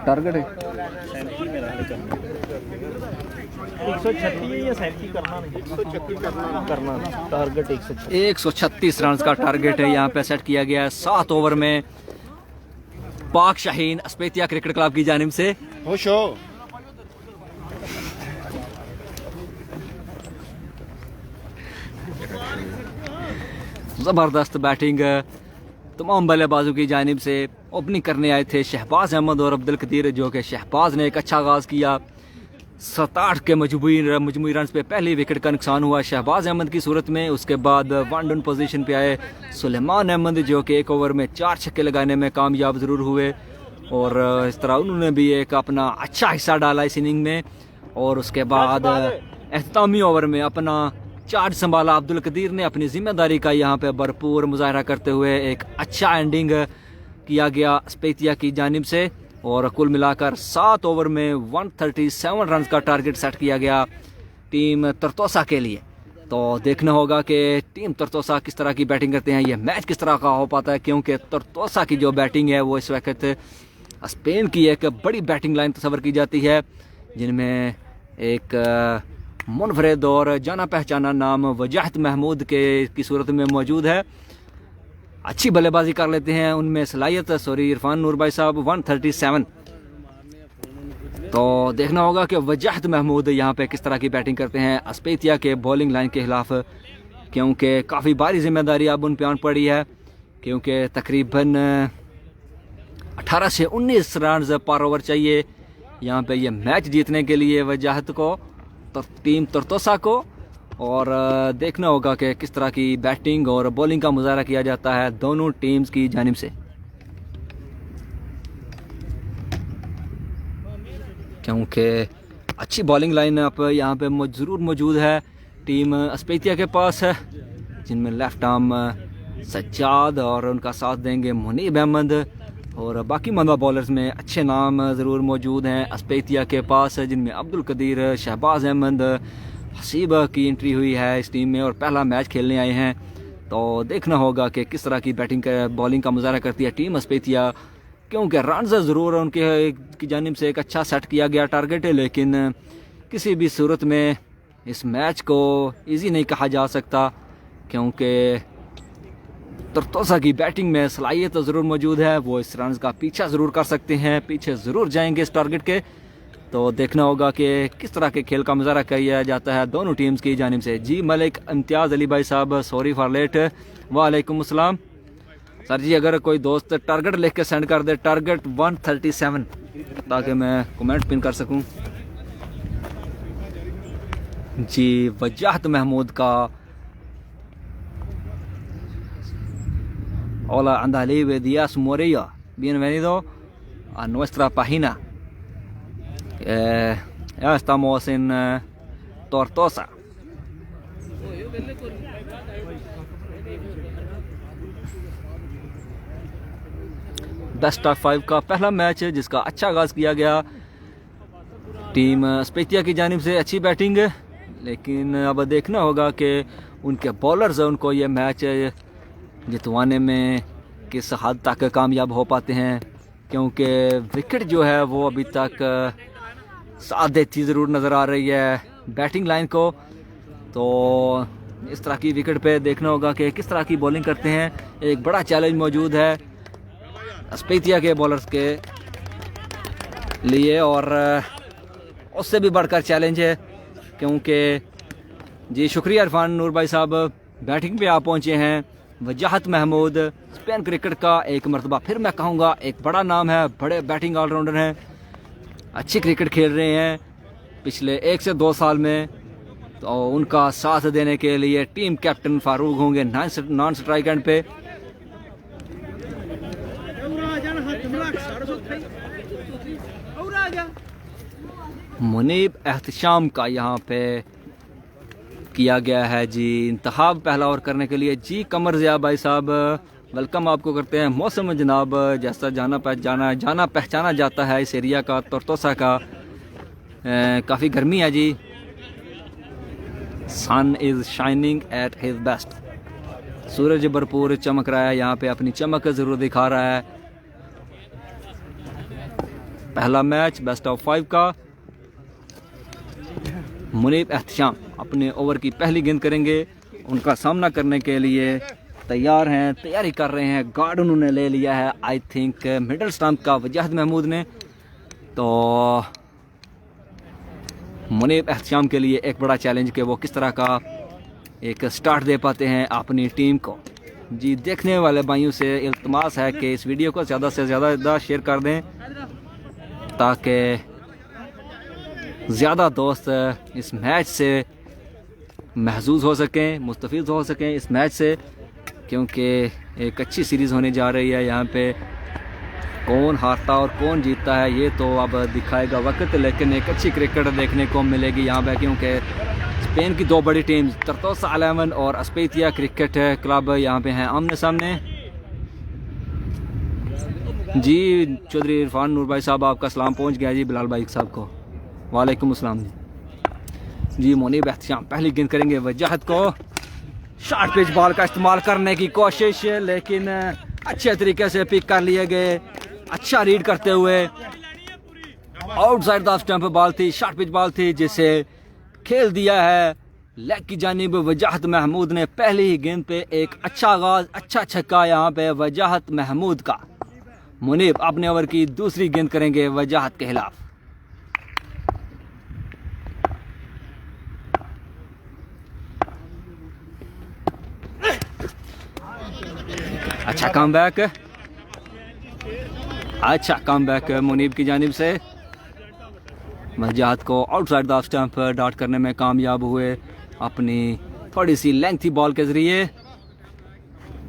Speaker 1: टारगेट है 136 रन का टारगेट है यहाँ पे सेट किया गया है 7 ओवर में। पाक शाहीन अस्पेतिया क्रिकेट क्लब की जानिब से।
Speaker 2: खुश हो।
Speaker 1: जबरदस्त बैटिंग तमाम बल्लेबाजों की जानिब से। ओपनिंग करने आए थे शहबाज अहमद और अब्दुल कदीर, जो कि शहबाज ने एक अच्छा आगाज किया। 67 के मजमूई रन पे पहली विकेट का नुकसान हुआ शहबाज अहमद की सूरत में। उसके बाद 1 डाउन पोजीशन पे आए सुलेमान अहमद, जो कि 1 ओवर में 4 छक्के लगाने में कामयाब ज़रूर हुए और इस तरह उन्होंने भी एक अपना अच्छा हिस्सा डाला इस इनिंग में। और उसके बाद एख्तामी ओवर में अपना चार्ज संभाला अब्दुल कदीर ने। अपनी जिम्मेदारी का यहाँ पे भरपूर मुजाहरा करते हुए एक अच्छा एंडिंग किया गया अस्पेतिया की जानिब से और कुल मिलाकर 7 ओवर में 137 रन का टारगेट सेट किया गया टीम तरतोसा के लिए। तो देखना होगा कि टीम तरतोसा किस तरह की बैटिंग करते हैं, ये मैच किस तरह का हो पाता है, क्योंकि तरतोसा की जो बैटिंग है वो इस वक्त स्पेन की एक बड़ी बैटिंग लाइन तस्वर की जाती है, जिनमें एक मुनफरिद और जाना पहचाना नाम वजाहत महमूद के की सूरत में मौजूद है। अच्छी बल्लेबाजी कर लेते हैं, उनमें सलाहियत इरफान नूर भाई साहब 137। तो देखना होगा कि वजाहत महमूद यहाँ पे किस तरह की बैटिंग करते हैं अस्पेतिया के बॉलिंग लाइन के खिलाफ, क्योंकि काफ़ी भारी जिम्मेदारी अब उन पर आन पड़ी है, क्योंकि तकरीबन 18 से 19 रन पर ओवर चाहिए यहाँ पे ये मैच जीतने के लिए वजाहत को, टीम तरतोसा को। और देखना होगा कि किस तरह की बैटिंग और बॉलिंग का मुजाहरा किया जाता है दोनों टीम्स की जानिब से, क्योंकि अच्छी बॉलिंग लाइन अप यहाँ पे ज़रूर मौजूद है टीम अस्पेतिया के पास है, जिनमें लेफ्ट आर्म सज्जाद और उनका साथ देंगे मुनीब अहमद, और बाकी मंदा बॉलर्स में अच्छे नाम ज़रूर मौजूद हैं अस्पेतिया के पास, जिनमें अब्दुल कदीर, शहबाज अहमद, हसीब की एंट्री हुई है इस टीम में और पहला मैच खेलने आए हैं। तो देखना होगा कि किस तरह की बैटिंग बॉलिंग का मुजाहरा करती है टीम अस्पेतिया, क्योंकि रन ज़रूर उनके की जानिब से एक अच्छा सेट किया गया टारगेट है, लेकिन किसी भी सूरत में इस मैच को इजी नहीं कहा जा सकता, क्योंकि तरतोसा की बैटिंग में सलाहियत ज़रूर मौजूद है, वो इस रन का पीछा ज़रूर कर सकते हैं, पीछे ज़रूर जाएंगे इस टारगेट के। तो देखना होगा कि किस तरह के खेल का मुजाहरा किया जाता है दोनों टीम्स की जानिब से। जी मलिक इम्तियाज़ अली भाई साहब, सॉरी फॉर लेट, वालेकुम अस्सलाम सर जी। अगर कोई दोस्त टारगेट लिख के सेंड कर दे, टारगेट 137, ताकि मैं कमेंट पिन कर सकूं। जी वजाहत महमूद का Hola, anda libre días Morillo. Bienvenido a nuestra página. Ya estamos en Tortosa. Best of 5 का पहला मैच है जिसका अच्छा आगाज़ किया गया टीम अस्पेतिया की जानिब से, अच्छी बैटिंग, लेकिन अब देखना होगा कि उनके बॉलर्स उनको ये मैच जितवाने में किस हद तक कामयाब हो पाते हैं, क्योंकि विकेट जो है वो अभी तक साथ देती ज़रूर नज़र आ रही है बैटिंग लाइन को। तो इस तरह की विकेट पे देखना होगा कि किस तरह की बॉलिंग करते हैं। एक बड़ा चैलेंज मौजूद है अस्पेतिया के बॉलर्स के लिए, और उससे भी बढ़कर चैलेंज है, क्योंकि जी शुक्रिया इरफान नूर भाई साहब, बैटिंग पे आप पहुँचे हैं। वजाहत महमूद स्पेन क्रिकेट का एक मरतबा फिर मैं कहूँगा एक बड़ा नाम है, बड़े बैटिंग ऑलराउंडर हैं, अच्छी क्रिकेट खेल रहे हैं पिछले 1 से 2 साल में। तो उनका साथ देने के लिए टीम कैप्टन फारूक होंगे नॉन स्ट्राइक एंड पे। मुनीब एहतशाम का यहाँ पे किया गया है जी इंतखाब पहला ओवर करने के लिए। जी कमर ज़िया भाई साहब, वेलकम आपको करते हैं। मौसम जनाब जैसा जाना पहचाना जाता है इस एरिया का, तरतोसा का, काफ़ी गर्मी है जी। Sun is shining at his best, सूरज भरपूर चमक रहा है, यहाँ पे अपनी चमक ज़रूर दिखा रहा है। पहला मैच बेस्ट ऑफ 5 का, मुनीब एहतशाम अपने ओवर की पहली गेंद करेंगे, उनका सामना करने के लिए तैयार हैं, तैयारी कर रहे हैं। गार्ड उन्होंने ले लिया है आई थिंक मिडल स्टंप का वजाहत महमूद ने। तो मुनीब एहतशाम के लिए एक बड़ा चैलेंज कि वो किस तरह का एक स्टार्ट दे पाते हैं अपनी टीम को। जी देखने वाले भाइयों से इल्तमास है कि इस वीडियो को ज़्यादा से ज़्यादा शेयर कर दें, ताकि ज़्यादा दोस्त इस मैच से महजूज़ हो सकें, मुस्तफ़ीज़ हो सकें इस मैच से, क्योंकि एक अच्छी सीरीज़ होने जा रही है। यहाँ पे कौन हारता और कौन जीतता है ये तो अब दिखाएगा वक्त, लेकिन एक अच्छी क्रिकेट देखने को मिलेगी यहाँ पे, क्योंकि स्पेन की 2 बड़ी टीम तरतोसा 11 और अस्पेतिया क्रिकेट क्लब यहाँ पे हैं आमने सामने। जी चौधरी इरफान नूर भाई साहब, आपका सलाम पहुँच गया जी बिलाल भाई साहब को। वालेकुम अस्सलाम जी। जी मुनीब एहतशाम पहली गेंद करेंगे वजाहत को, शॉर्ट पिच बॉल का इस्तेमाल करने की कोशिश, लेकिन अच्छे तरीके से पिक कर लिए गए, अच्छा रीड करते हुए। आउटसाइड द स्टंप बॉल थी, शॉर्ट पिच बॉल थी, जिसे खेल दिया है लेग की जानिब वजाहत महमूद ने। पहली ही गेंद पे एक अच्छा आगाज, अच्छा छक्का यहाँ पे वजाहत महमूद का। मुनीब अपने ओवर की दूसरी गेंद करेंगे वजाहत के खिलाफ। अच्छा कमबैक, अच्छा कमबैक मुनीब की जानिब से। वजाहत को आउटसाइड द स्टंप डॉट करने में कामयाब हुए अपनी थोड़ी सी लेंथी बॉल के जरिए।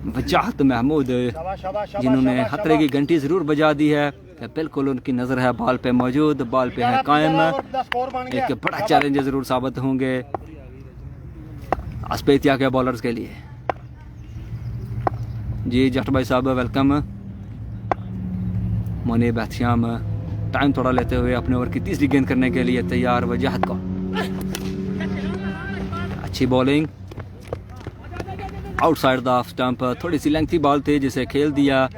Speaker 1: वजाहत महमूद जिन्होंने खतरे की घंटी जरूर बजा दी है, बिल्कुल उनकी नज़र है बॉल पे मौजूद, बॉल पे है कायम। एक बड़ा चैलेंज जरूर साबित होंगे अस्पेतिया के बॉलर्स के लिए। जी जट भाई साहब वेलकम। मुनीब एहतशाम टाइम थोड़ा लेते हुए अपने ओवर की तीसरी गेंद करने के लिए तैयार। वजाहत को अच्छी बॉलिंग, आउटसाइड द स्टंप, थोड़ी सी लेंथी बॉल थी जिसे खेल दिया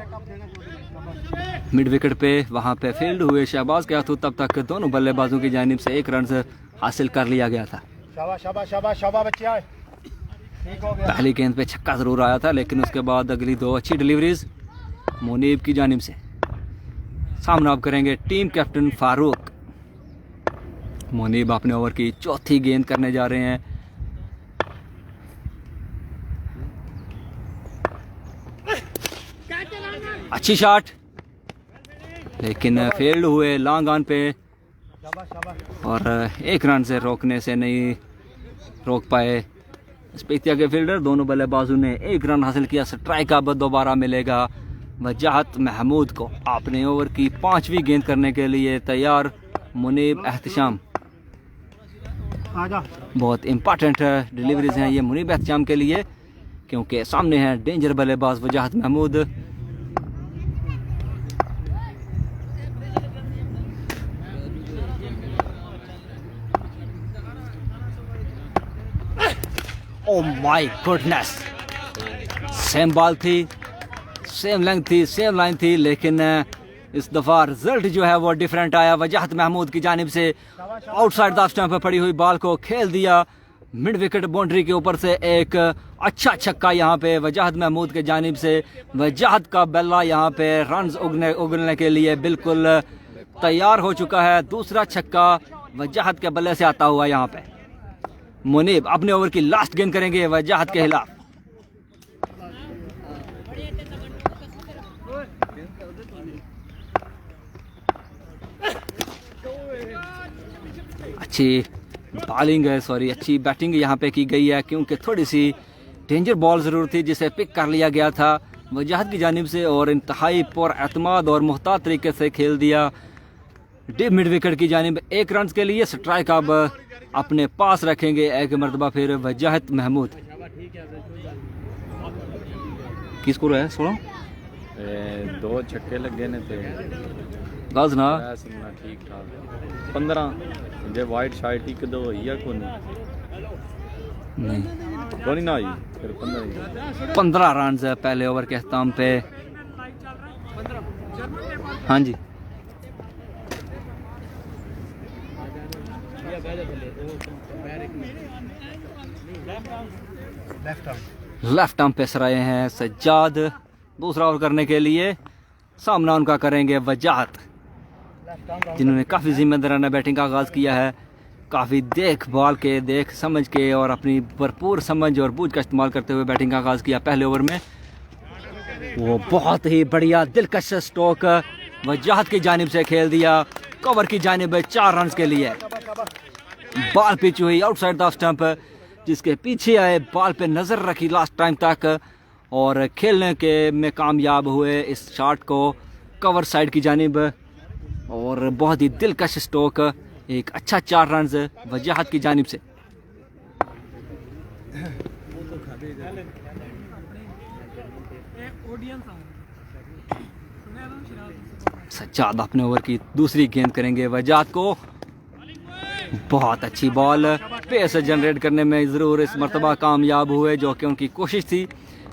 Speaker 1: मिड विकेट पे। वहां पे फील्ड हुए शहबाज के हाथों, तब तक दोनों बल्लेबाजों की जानिब से एक रन हासिल कर लिया गया था। पहली गेंद पे छक्का जरूर आया था, लेकिन उसके बाद अगली दो अच्छी डिलीवरीज मुनीब की जानिब से। सामना अब करेंगे टीम कैप्टन फारूक। मुनीब अपने ओवर की चौथी गेंद करने जा रहे हैं। अच्छी शॉट, लेकिन फेल्ड हुए लॉन्ग ऑन पे, और एक रन से रोकने से नहीं रोक पाए स्पेतिया के फील्डर। दोनों बल्लेबाजों ने एक रन हासिल किया। स्ट्राइक अब दोबारा मिलेगा वजाहत महमूद को। अपने ओवर की पांचवी गेंद करने के लिए तैयार मुनीब एहतशाम। बहुत इंपॉर्टेंट डिलीवरीज हैं ये मुनीब एहतशाम के लिए, क्योंकि सामने है डेंजर बल्लेबाज Wajahat Mahmood. Oh my goodness, same ball थी, सेम लेंथ थी, सेम लाइन थी, लेकिन इस दफा रिजल्ट जो है वो डिफरेंट आया। वजाहत महमूद की जानिब से आउटसाइड द स्टंप पर पड़ी हुई बॉल को खेल दिया मिड विकेट बाउंड्री के ऊपर से। एक अच्छा छक्का यहाँ पे वजाहत महमूद के जानिब से। वजाहत का बल्ला यहाँ पे रन्स उगलने के लिए बिल्कुल तैयार हो चुका है। दूसरा छक्का वजाहत के बल्ले से आता हुआ यहाँ पे। मुनीब अपने ओवर की लास्ट गेंद करेंगे वजाहत के खिलाफ। अच्छी बॉलिंग है, सॉरी अच्छी बैटिंग यहाँ पे की गई है, क्योंकि थोड़ी सी डेंजर बॉल ज़रूर थी जिसे पिक कर लिया गया था वजाहत की जानिब से, और इंतहाई पुरएतमाद और मुहतात तरीके से खेल दिया डीप मिड विकेट की जानिब। एक रन के लिए स्ट्राइक अब अपने पास रखेंगे एक मरतबा फिर वजाहत महमूद। किस को है 16
Speaker 3: दो छक्के लगे ने ते
Speaker 1: गज ना
Speaker 3: ठीक ठाक 15 जे वाइट शर्ट एक दो या को
Speaker 1: नहीं
Speaker 3: कोनी ना आई फिर
Speaker 1: 15 रन है पहले ओवर के अख्ताम पे। हाँ जी लेफ्ट आर्म पे सराए हैं सज्जाद दूसरा ओवर करने के लिए। सामना उनका करेंगे वजाहत, जिन्होंने काफ़ी जिम्मेदाराना बैटिंग का आगाज़ किया है। काफ़ी देख समझ के और अपनी भरपूर समझ और बूझ का इस्तेमाल करते हुए बैटिंग का आगाज़ किया। पहले ओवर में वो बहुत ही बढ़िया दिलकश स्ट्रोक वजाहत की जानिब से खेल दिया कवर की जानिब 4 रन के लिए। बॉल पिच हुई आउटसाइड द स्टंप, जिसके पीछे आए बॉल पे नज़र रखी लास्ट टाइम तक और खेलने के में कामयाब हुए इस शॉट को कवर साइड की जानिब, और बहुत ही दिलकश स्ट्रोक। एक अच्छा 4 रन वजाहत की जानिब से। सज्जाद अपने ओवर की दूसरी गेंद करेंगे वजाहत को। बहुत अच्छी बॉल, पेस जनरेट करने में ज़रूर इस मरतबा कामयाब हुए, जो कि उनकी कोशिश थी,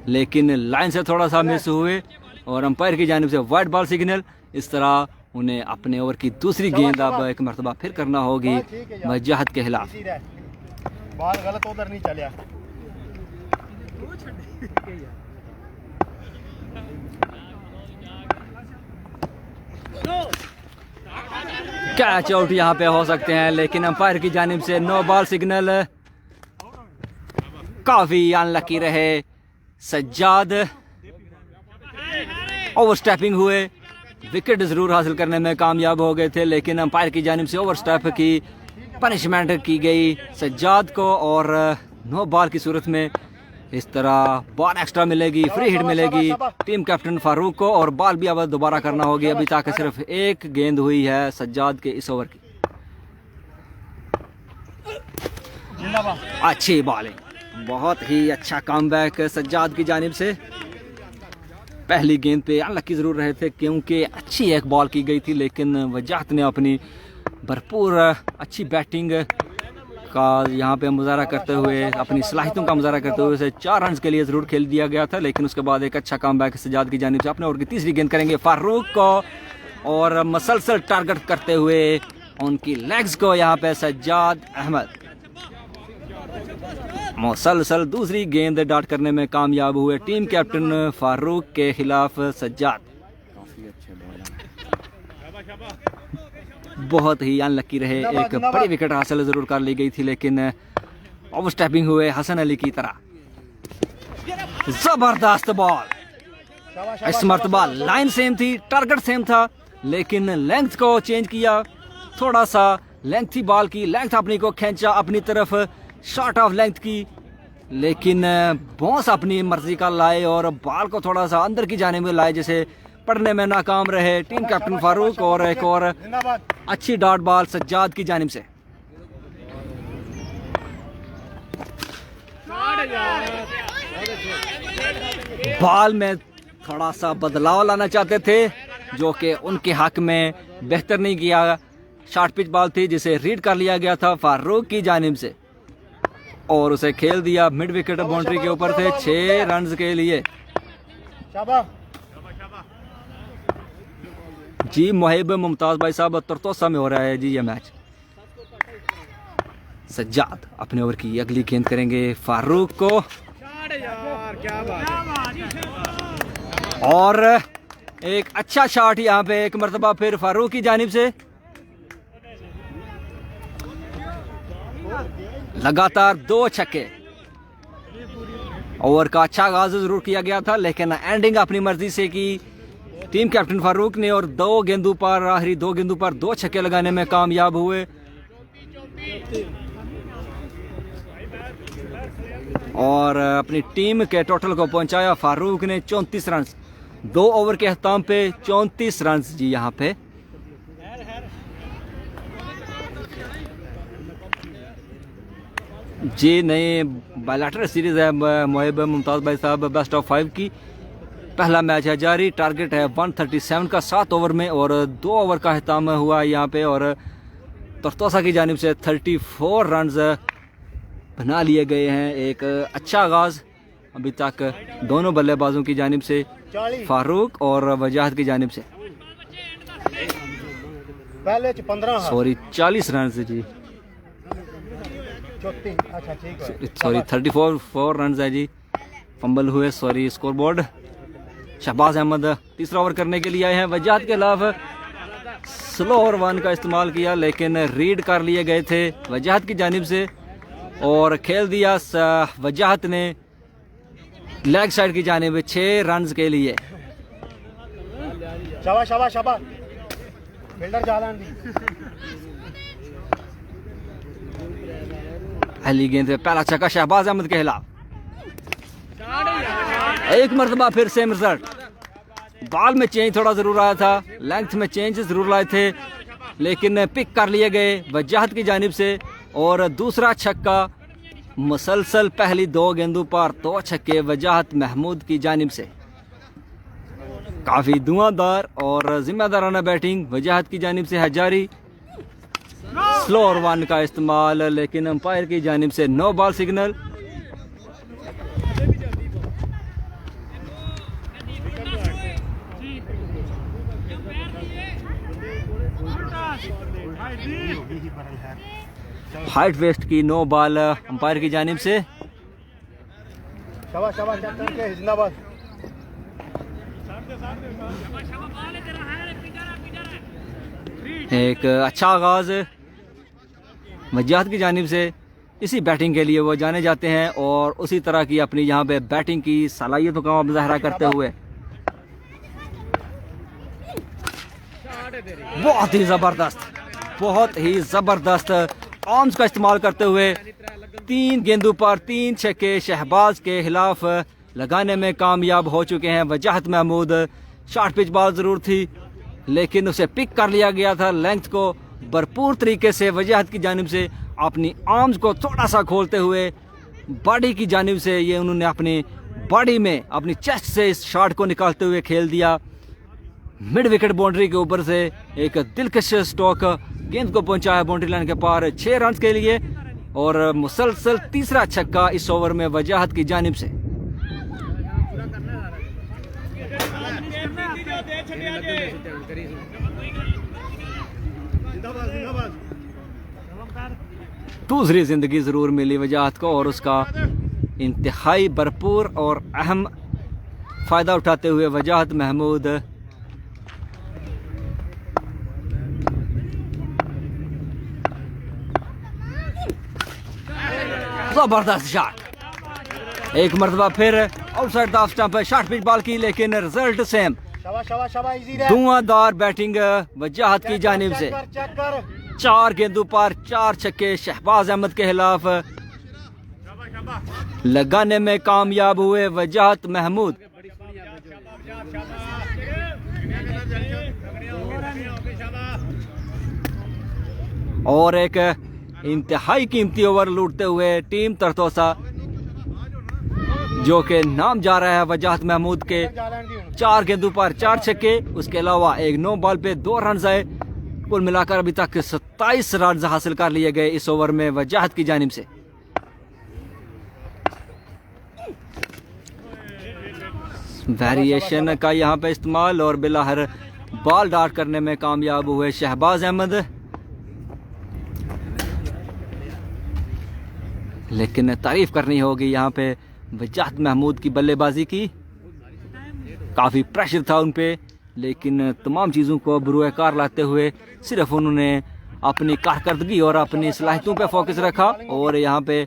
Speaker 1: लेकिन लाइन से थोड़ा सा मिस हुए और अंपायर की जानिब से वाइड बॉल सिग्नल। इस तरह उन्हें अपने ओवर की दूसरी गेंद अब एक मरतबा फिर करना होगी वजाहत के खिलाफ।
Speaker 2: बॉल गलत उधर नहीं चलिया।
Speaker 1: कैच आउट यहाँ पे हो सकते हैं, लेकिन अंपायर की जानिब से नो बॉल सिग्नल। काफी अनलकी रहे सज्जाद, ओवर स्टेपिंग हुए, विकेट जरूर हासिल करने में कामयाब हो गए थे, लेकिन अंपायर की जानिब से ओवर स्टेप की पनिशमेंट की गई सज्जाद को और नो बॉल की सूरत में इस तरह बॉल एक्स्ट्रा मिलेगी, फ्री हिट मिलेगी टीम कैप्टन फारूक को और बॉल भी अब दोबारा करना होगी। अभी तक सिर्फ एक गेंद हुई है सज्जाद के इस ओवर की। अच्छी बॉलिंग, बहुत ही अच्छा कमबैक सज्जाद की जानिब से। पहली गेंद पे अनलकी जरूर रहे थे क्योंकि अच्छी एक बॉल की गई थी, लेकिन वजाहत ने अपनी भरपूर अच्छी बैटिंग का यहाँ पे मुजाहरा करते हुए, अपनी सलाहियतों का मुजाहरा करते हुए उसे 4 रन के लिए ज़रूर खेल दिया गया था, लेकिन उसके बाद एक अच्छा कमबैक सज्जाद की जानिब से। अपने ओवर की तीसरी गेंद करेंगे फारूक को और मसलसल टारगेट करते हुए उनकी लेग्स को यहाँ पे सज्जाद अहमद मुसलसल दूसरी गेंद डाट करने में कामयाब हुए टीम कैप्टन फारूक के खिलाफ सज्जाद। बहुत ही अनलकी रहे, एक बड़ी विकेट हासिल जरूर कर ली गई थी, लेकिन ओवर स्टेपिंग हुए हसन अली की तरह। जबरदस्त बॉल, इस मरतबा लाइन सेम थी, टारगेट सेम था, लेकिन लेंथ को चेंज किया, थोड़ा सा लेंथ थी बॉल की, लेंथ अपनी को खींचा अपनी तरफ, शॉर्ट ऑफ लेंथ की, लेकिन बॉस अपनी मर्जी का लाए और बॉल को थोड़ा सा अंदर की जाने में लाए, जिसे पढ़ने में नाकाम रहे टीम कैप्टन फारूक। और एक और अच्छी डॉट बॉल सज्जाद की जानिब से। बॉल में थोड़ा सा बदलाव लाना चाहते थे, जो कि उनके हक में बेहतर नहीं किया। शॉर्ट पिच बॉल थी जिसे रीड कर लिया गया था फारूक की जानिब से और उसे खेल दिया मिड विकेट बाउंड्री के ऊपर थे 6 रन के लिए। जी मुहिब मुमताज भाई साहब, तरतोसा में हो रहा है जी ये मैच। सज्जाद अपने ओवर की अगली गेंद करेंगे फारूक को और एक अच्छा शॉट यहाँ पे एक मरतबा फिर फारूक की जानिब से। लगातार 2 छक्के, ओवर का अच्छा आगाज जरूर किया गया था, लेकिन एंडिंग अपनी मर्जी से की टीम कैप्टन फारूक ने और 2 गेंदों पर, आखिरी 2 गेंदों पर 2 छक्के लगाने में कामयाब हुए और अपनी टीम के टोटल को पहुंचाया फारूक ने 34 रन। 2 ओवर के अख्ताम पे 34 रन जी यहाँ पे। जी नई बायलैटरल सीरीज है मुहिब मुमताज भाई साहब, बेस्ट ऑफ 5 की। पहला मैच है जारी, टारगेट है 137 का 7 ओवर में और 2 ओवर का अख्ताम हुआ यहाँ पे और तरतोसा की जानिब से 34 रन बना लिए गए हैं। एक अच्छा आगाज अभी तक दोनों बल्लेबाजों की जानिब से, फारूक और वजाहत की जानिब से।
Speaker 2: पहले 15
Speaker 1: सॉरी 40 रन जी, सॉरी 34 रन है जी, फंबल हुए, sorry scoreboard. Shahbaz Ahmed तीसरा ओवर करने के लिए आए हैं। वजाहत के खिलाफ स्लो ओवर 1 का इस्तेमाल किया, लेकिन रीड कर लिए गए थे वजाहत की जानिब से और खेल दिया वजाहत ने लेग साइड की जानिब 6 रन के लिए।
Speaker 2: शाबाश शाबाश शाबाश, फील्डर जालन दी।
Speaker 1: पहली गेंद पे पहला छक्का शहबाज अहमद के खिलाफ। एक मरतबा फिर सेम रिजल्ट, बॉल में चेंज थोड़ा जरूर आया था, लेंथ में चेंज जरूर लाए थे, लेकिन पिक कर लिए गए वजाहत की जानिब से और दूसरा छक्का मुसलसल पहली 2 गेंदों पर 2 छक्के वजाहत महमूद की जानिब से। काफी धुआंधार और जिम्मेदाराना बैटिंग वजाहत की जानिब से है जारी। फ्लोर वन का इस्तेमाल, लेकिन अंपायर की जानिब से no ball signal. Height waist की नो बॉल अंपायर की जानिब से।
Speaker 2: शाबाश शाबाश जिंदाबाद।
Speaker 1: एक अच्छा आगाज वजाहत की जानिब से। इसी बैटिंग के लिए वो जाने जाते हैं और उसी तरह की अपनी यहाँ पे बैटिंग की सलाहियतों का मुजाहरा करते हुए बहुत ही ज़बरदस्त आर्म्स का इस्तेमाल करते हुए 3 गेंदों पर 3 छक्के शहबाज के खिलाफ लगाने में कामयाब हो चुके हैं वजाहत महमूद। शॉर्ट पिच बॉल ज़रूर थी लेकिन उसे पिक कर लिया गया था। लेंथ को भरपूर तरीके से वजाहत की जानिब से अपनी आर्म्स को थोड़ा सा खोलते हुए बॉडी की जानिब से ये उन्होंने अपनी बॉडी में अपनी चेस्ट से इस शॉट को निकालते हुए खेल दिया। मिड विकेट बाउंड्री के ऊपर से एक दिलकश स्ट्रोक गेंद को पहुंचाया बाउंड्री लाइन के पार 6 रन के लिए और मुसलसल तीसरा छक्का इस ओवर में वजाहत की जानिब से। दूसरी जिंदगी जरूर मिली वजाहत को और उसका इंतहाई भरपूर और अहम फायदा उठाते हुए वजाहत महमूद जबरदस्त शॉट। एक मरतबा फिर outside the stump short pitch ball की, लेकिन रिजल्ट सेम। धुआंधार बैटिंग वजाहत की जानिब से। 4 गेंदों पर 4 छक्के शहबाज अहमद के खिलाफ लगाने में कामयाब हुए वजाहत महमूद। और एक इंतहाई कीमती ओवर लूटते हुए टीम तरतोसा, जो के नाम जा रहा है वजाहत महमूद के 4 गेंदों पर 4 छक्के, उसके अलावा एक नो बॉल पे 2 रन आए। कुल मिलाकर अभी तक 27 रन हासिल कर लिए गए इस ओवर में वजाहत की जानिब से। वेरिएशन का यहाँ पे इस्तेमाल और बिलाहर बॉल डार्ट करने में कामयाब हुए शहबाज अहमद, लेकिन तारीफ करनी होगी यहाँ पे वजाहत महमूद की बल्लेबाजी की। काफ़ी प्रेशर था उन पे, लेकिन तमाम चीज़ों को बुरुएकार लाते हुए सिर्फ उन्होंने अपनी कारकर्दगी और अपनी सलाहियतों पे फोकस रखा और यहाँ पे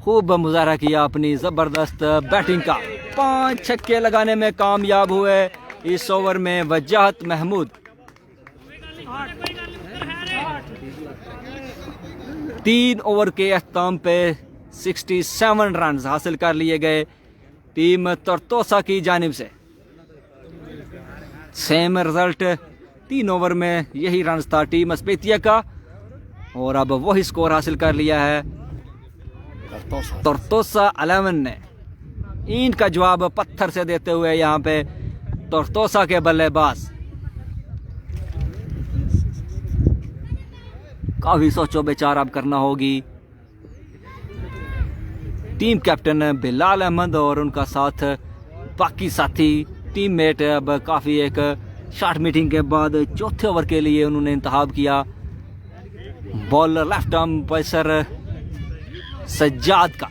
Speaker 1: खूब मुजाहरा किया अपनी ज़बरदस्त बैटिंग का। 5 छक्के लगाने में कामयाब हुए इस ओवर में वजाहत महमूद। 3 ओवर के अख्ताम पे 67 रन हासिल कर लिए गए टीम तरतोसा की जानिब से। सेम रिजल्ट 3 ओवर में यही रन था टीम अस्पेतिया का और अब वही स्कोर हासिल कर लिया है तरतोसा 11 ने। ईंट का जवाब पत्थर से देते हुए यहाँ पे तरतोसा के बल्लेबाज। काफी सोचो विचार अब करना होगी। टीम कैप्टन बिलाल अहमद और उनका साथ बाकी साथी टीममेट अब काफ़ी एक शॉर्ट मीटिंग के बाद चौथे ओवर के लिए उन्होंने इंतखाब किया bowler left arm pacer Sajjad का।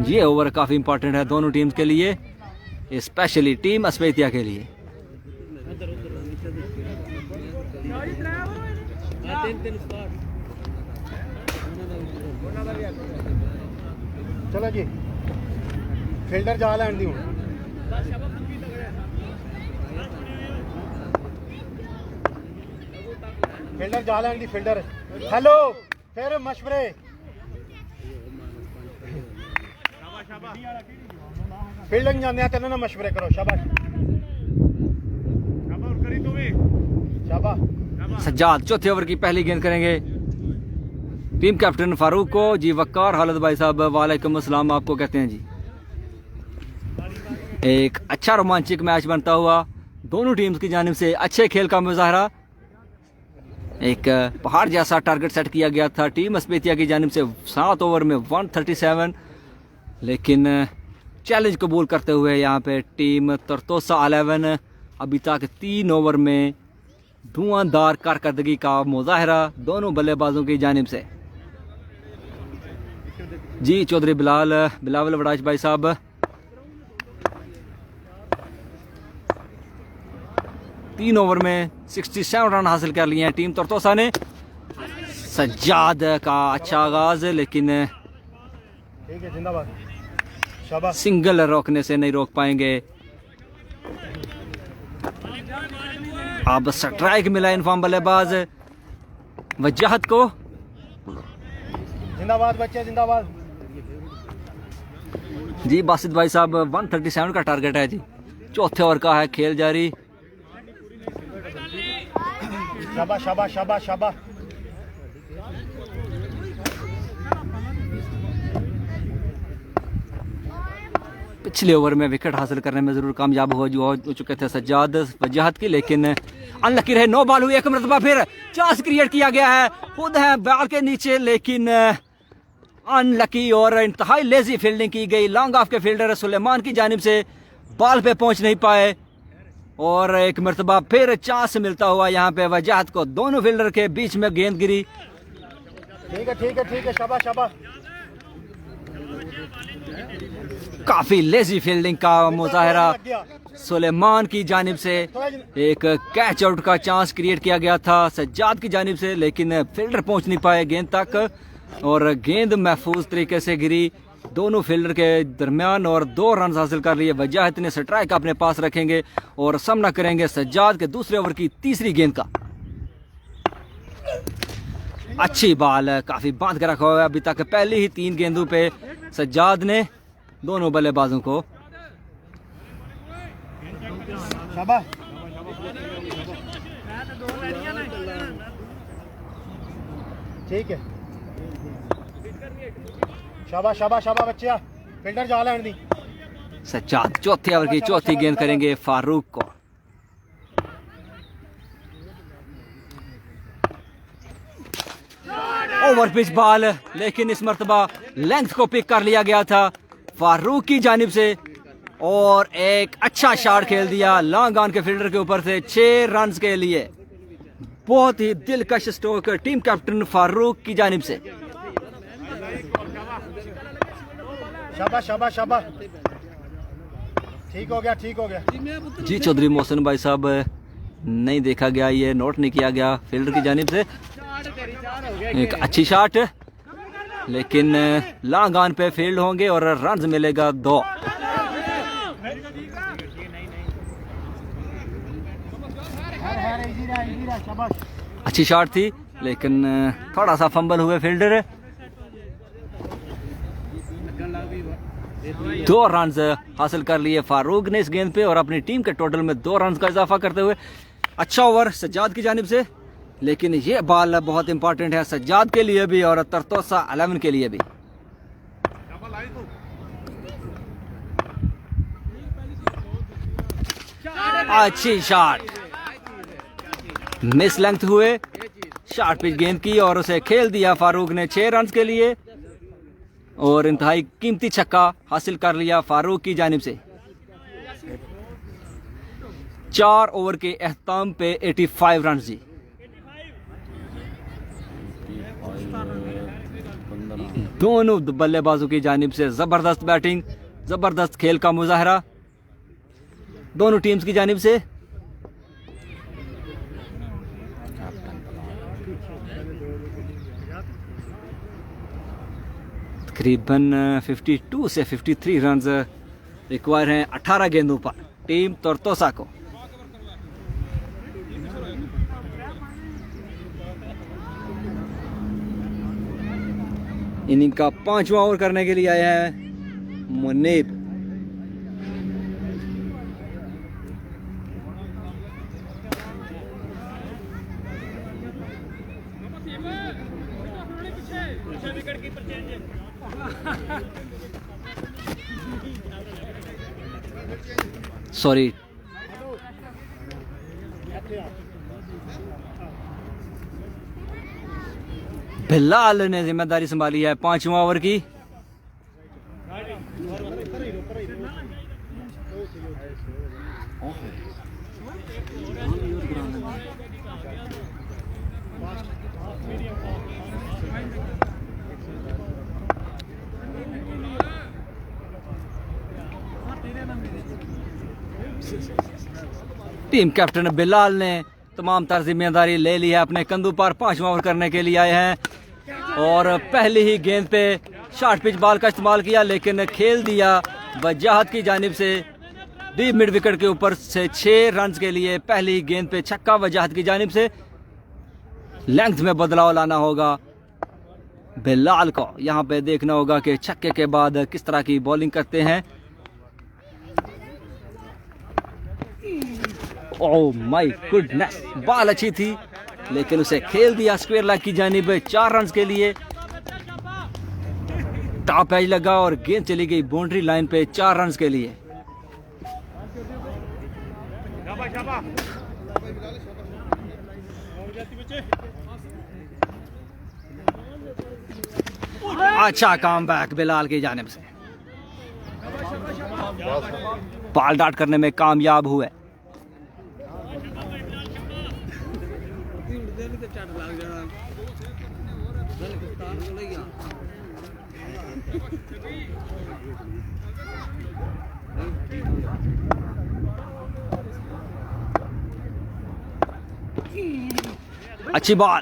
Speaker 1: ये ओवर काफ़ी इंपॉर्टेंट है दोनों टीम्स के लिए, स्पेशली टीम अस्पेतिया के लिए।
Speaker 2: चलो जी फील्डर जा लैंड दी हूं। फील्डर जा लैंड दी फील्डर। हेलो फिर मशवरे। फील्डिंग जाने तेन ना मशवरे करो। शाबाश शाबाश।
Speaker 1: सज्जाद चौथे ओवर की पहली गेंद करेंगे। टीम कैप्टन फारूक को जी वक्कार हालत भाई साहब वालेकुम अस्सलाम आपको कहते हैं जी। एक अच्छा रोमांचक मैच बनता हुआ दोनों टीम्स की जानिब से अच्छे खेल का मुजाहरा। एक पहाड़ जैसा टारगेट सेट किया गया था टीम अस्पेतिया की जानिब से 7 ओवर में 137, लेकिन चैलेंज कबूल करते हुए यहाँ पे टीम तरतोसा 11 अभी तक 3 ओवर में धुआंधार कारकर्दगी का मुजाहरा दोनों बल्लेबाजों की जानिब से। जी चौधरी बिलावल वड़ाच भाई साहब, तीन ओवर में 67 रन हासिल कर लिए हैं टीम तरतोसा ने। सज्जाद का अच्छा आगाज, लेकिन
Speaker 2: ठीक है, जिंदाबाद, शाबाश।
Speaker 1: सिंगल रोकने से नहीं रोक पाएंगे। अब स्ट्राइक मिला इनफॉर्म बल्लेबाज वजाहत को।
Speaker 2: जिंदाबाद बच्चे, जिंदाबाद।
Speaker 1: जी बासित भाई साहब 137 का टारगेट है जी, चौथे ओवर का है खेल जारी।
Speaker 2: शाबाश शाबाश शाबाश शाबाश।
Speaker 1: पिछले ओवर में विकेट हासिल करने में जरूर कामयाब हो चुके थे सज्जाद वजाहत की, लेकिन अनलकी रहे। 9 बॉल हुई, एक मरतबा फिर चांस क्रिएट किया गया है, खुद है बॉल के नीचे, लेकिन अनलकी और इंतहाई लेजी फील्डिंग की गई। लॉन्ग ऑफ के फील्डर सुलेमान की जानिब से बॉल पे पहुंच नहीं पाए और एक मरतबा फिर चांस मिलता हुआ यहाँ पे वजाहत को। दोनों फील्डर के बीच में गेंद गिरी।
Speaker 2: ठीक है ठीक है ठीक है, शाबाश शाबाश।
Speaker 1: काफी लेजी फील्डिंग का मुजाहरा सुलेमान की जानिब से। एक कैच आउट का चांस क्रिएट किया गया था सज्जाद की जानिब से, लेकिन फील्डर पहुंच नहीं पाए गेंद तक और गेंद महफूज तरीके से गिरी दोनों फील्डर के दरमियान और 2 रन हासिल कर लिए। वजाहत ने स्ट्राइक अपने पास रखेंगे और सामना करेंगे सज्जाद के दूसरे ओवर की तीसरी गेंद का। अच्छी बॉल, काफी बांध कर रखा हुआ है अभी तक। पहली ही 3 गेंदों पे सज्जाद ने दोनों बल्लेबाजों को।
Speaker 2: शाबाश। ठीक है, शाबाश शाबाश शाबाश बच्चिया, फील्डर जा लेने दी।
Speaker 1: सज्जाद चौथे ओवर की चौथी गेंद करेंगे फारूक को। ओवर पिच बॉल, लेकिन इस मर्तबा लेंथ को पिक कर लिया गया था फारूक की जानिब से और एक अच्छा शॉट खेल दिया लॉन्ग ऑन के फील्डर के ऊपर से 6 रन के लिए। बहुत ही दिलकश स्ट्रोक टीम कैप्टन फारूक की जानिब से।
Speaker 2: शाबाश शाबाश शाबाश। ठीक हो गया, ठीक हो गया।
Speaker 1: जी चौधरी मोहसिन भाई साहब, नहीं देखा गया, ये नोट नहीं किया गया फील्डर की जानिब से। एक अच्छी शॉट, लेकिन लॉन्ग ऑन पे फील्ड होंगे और रन मिलेगा 2। अच्छी शॉट थी, लेकिन थोड़ा सा फंबल हुए फील्डर। 2 रन हासिल कर लिए फारूक ने इस गेंद पे और अपनी टीम के टोटल में 2 रन का इजाफा करते हुए। अच्छा ओवर सज्जाद की जानिब से, लेकिन ये बॉल बहुत इंपॉर्टेंट है सज्जाद के लिए भी और तरतोसा 11 के लिए भी। अच्छी शॉट, मिस लेंथ हुए, शॉर्ट पिच गेंद की और उसे खेल दिया फारूक ने 6 रन के लिए और इंतहाई कीमती छक्का हासिल कर लिया फारूक की जानिब से। 4 ओवर के अख्ताम पे 85 रन जी। दोनों बल्लेबाजों की जानिब से जबरदस्त बैटिंग, जबरदस्त खेल का मुजाहरा दोनों टीम्स की जानिब से। तकरीबन 52 से 53 रन रिक्वायर हैं 18 गेंदों पर टीम तरतोसा को। इनिंग का 5वां ओवर करने के लिए आया है मुनीब। सॉरी बिलाल ने जिम्मेदारी संभाली है 5वां ओवर की। टीम कैप्टन बिलाल ने तमाम तर जिम्मेदारी ले ली है अपने कंधों पर। 5वां ओवर करने के लिए आए हैं और पहली ही गेंद पे शॉर्ट पिच बॉल का इस्तेमाल किया, लेकिन खेल दिया वजाहत की जानिब से डीप मिड विकेट के ऊपर से 6 रन के लिए। पहली गेंद पे छक्का वजाहत की जानिब से। लेंथ में बदलाव लाना होगा बिलाल को। यहाँ पे देखना होगा कि छक्के के बाद किस तरह की बॉलिंग करते हैं। ओह माय गुडनेस, बॉल अच्छी थी लेकिन उसे खेल दिया स्क्वायर लेग की जानिब 4 रन के लिए। टॉप एज लगा और गेंद चली गई बाउंड्री लाइन पे 4 रन के लिए। अच्छा कम बैक बिलाल की जानिब से। बॉल डॉट करने में कामयाब हुए। अच्छी बॉल।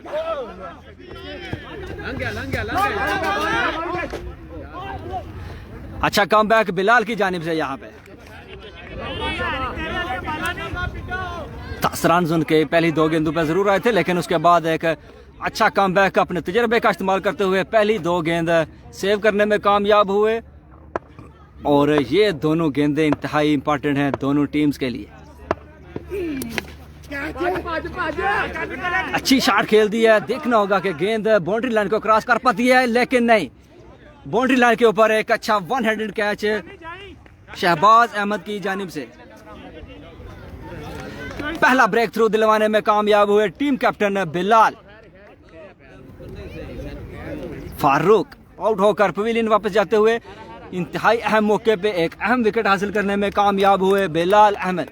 Speaker 1: अच्छा कम बैक बिलाल की जानिब से। यहाँ पे 10 रन उनके पहली 2 गेंदों पे जरूर आए थे, लेकिन उसके बाद एक अच्छा कम बैक अपने तजर्बे का इस्तेमाल करते हुए पहली 2 गेंद सेव करने में कामयाब हुए। और ये दोनों गेंदें इंतहाई इंपॉर्टेंट हैं दोनों टीम्स के लिए। अच्छी शॉट खेल दी है। देखना होगा कि गेंद बाउंड्री लाइन को क्रॉस कर पाती है, लेकिन नहीं। बाउंड्री लाइन के ऊपर एक अच्छा 1 हैंडेड कैच शहबाज अहमद की जानिब से। पहला ब्रेक थ्रू दिलवाने में कामयाब हुए team captain Bilal. Farooq out होकर पवेलियन वापस जाते हुए इंतहाई अहम मौके पे एक अहम विकेट हासिल करने में कामयाब हुए बिलाल अहमद।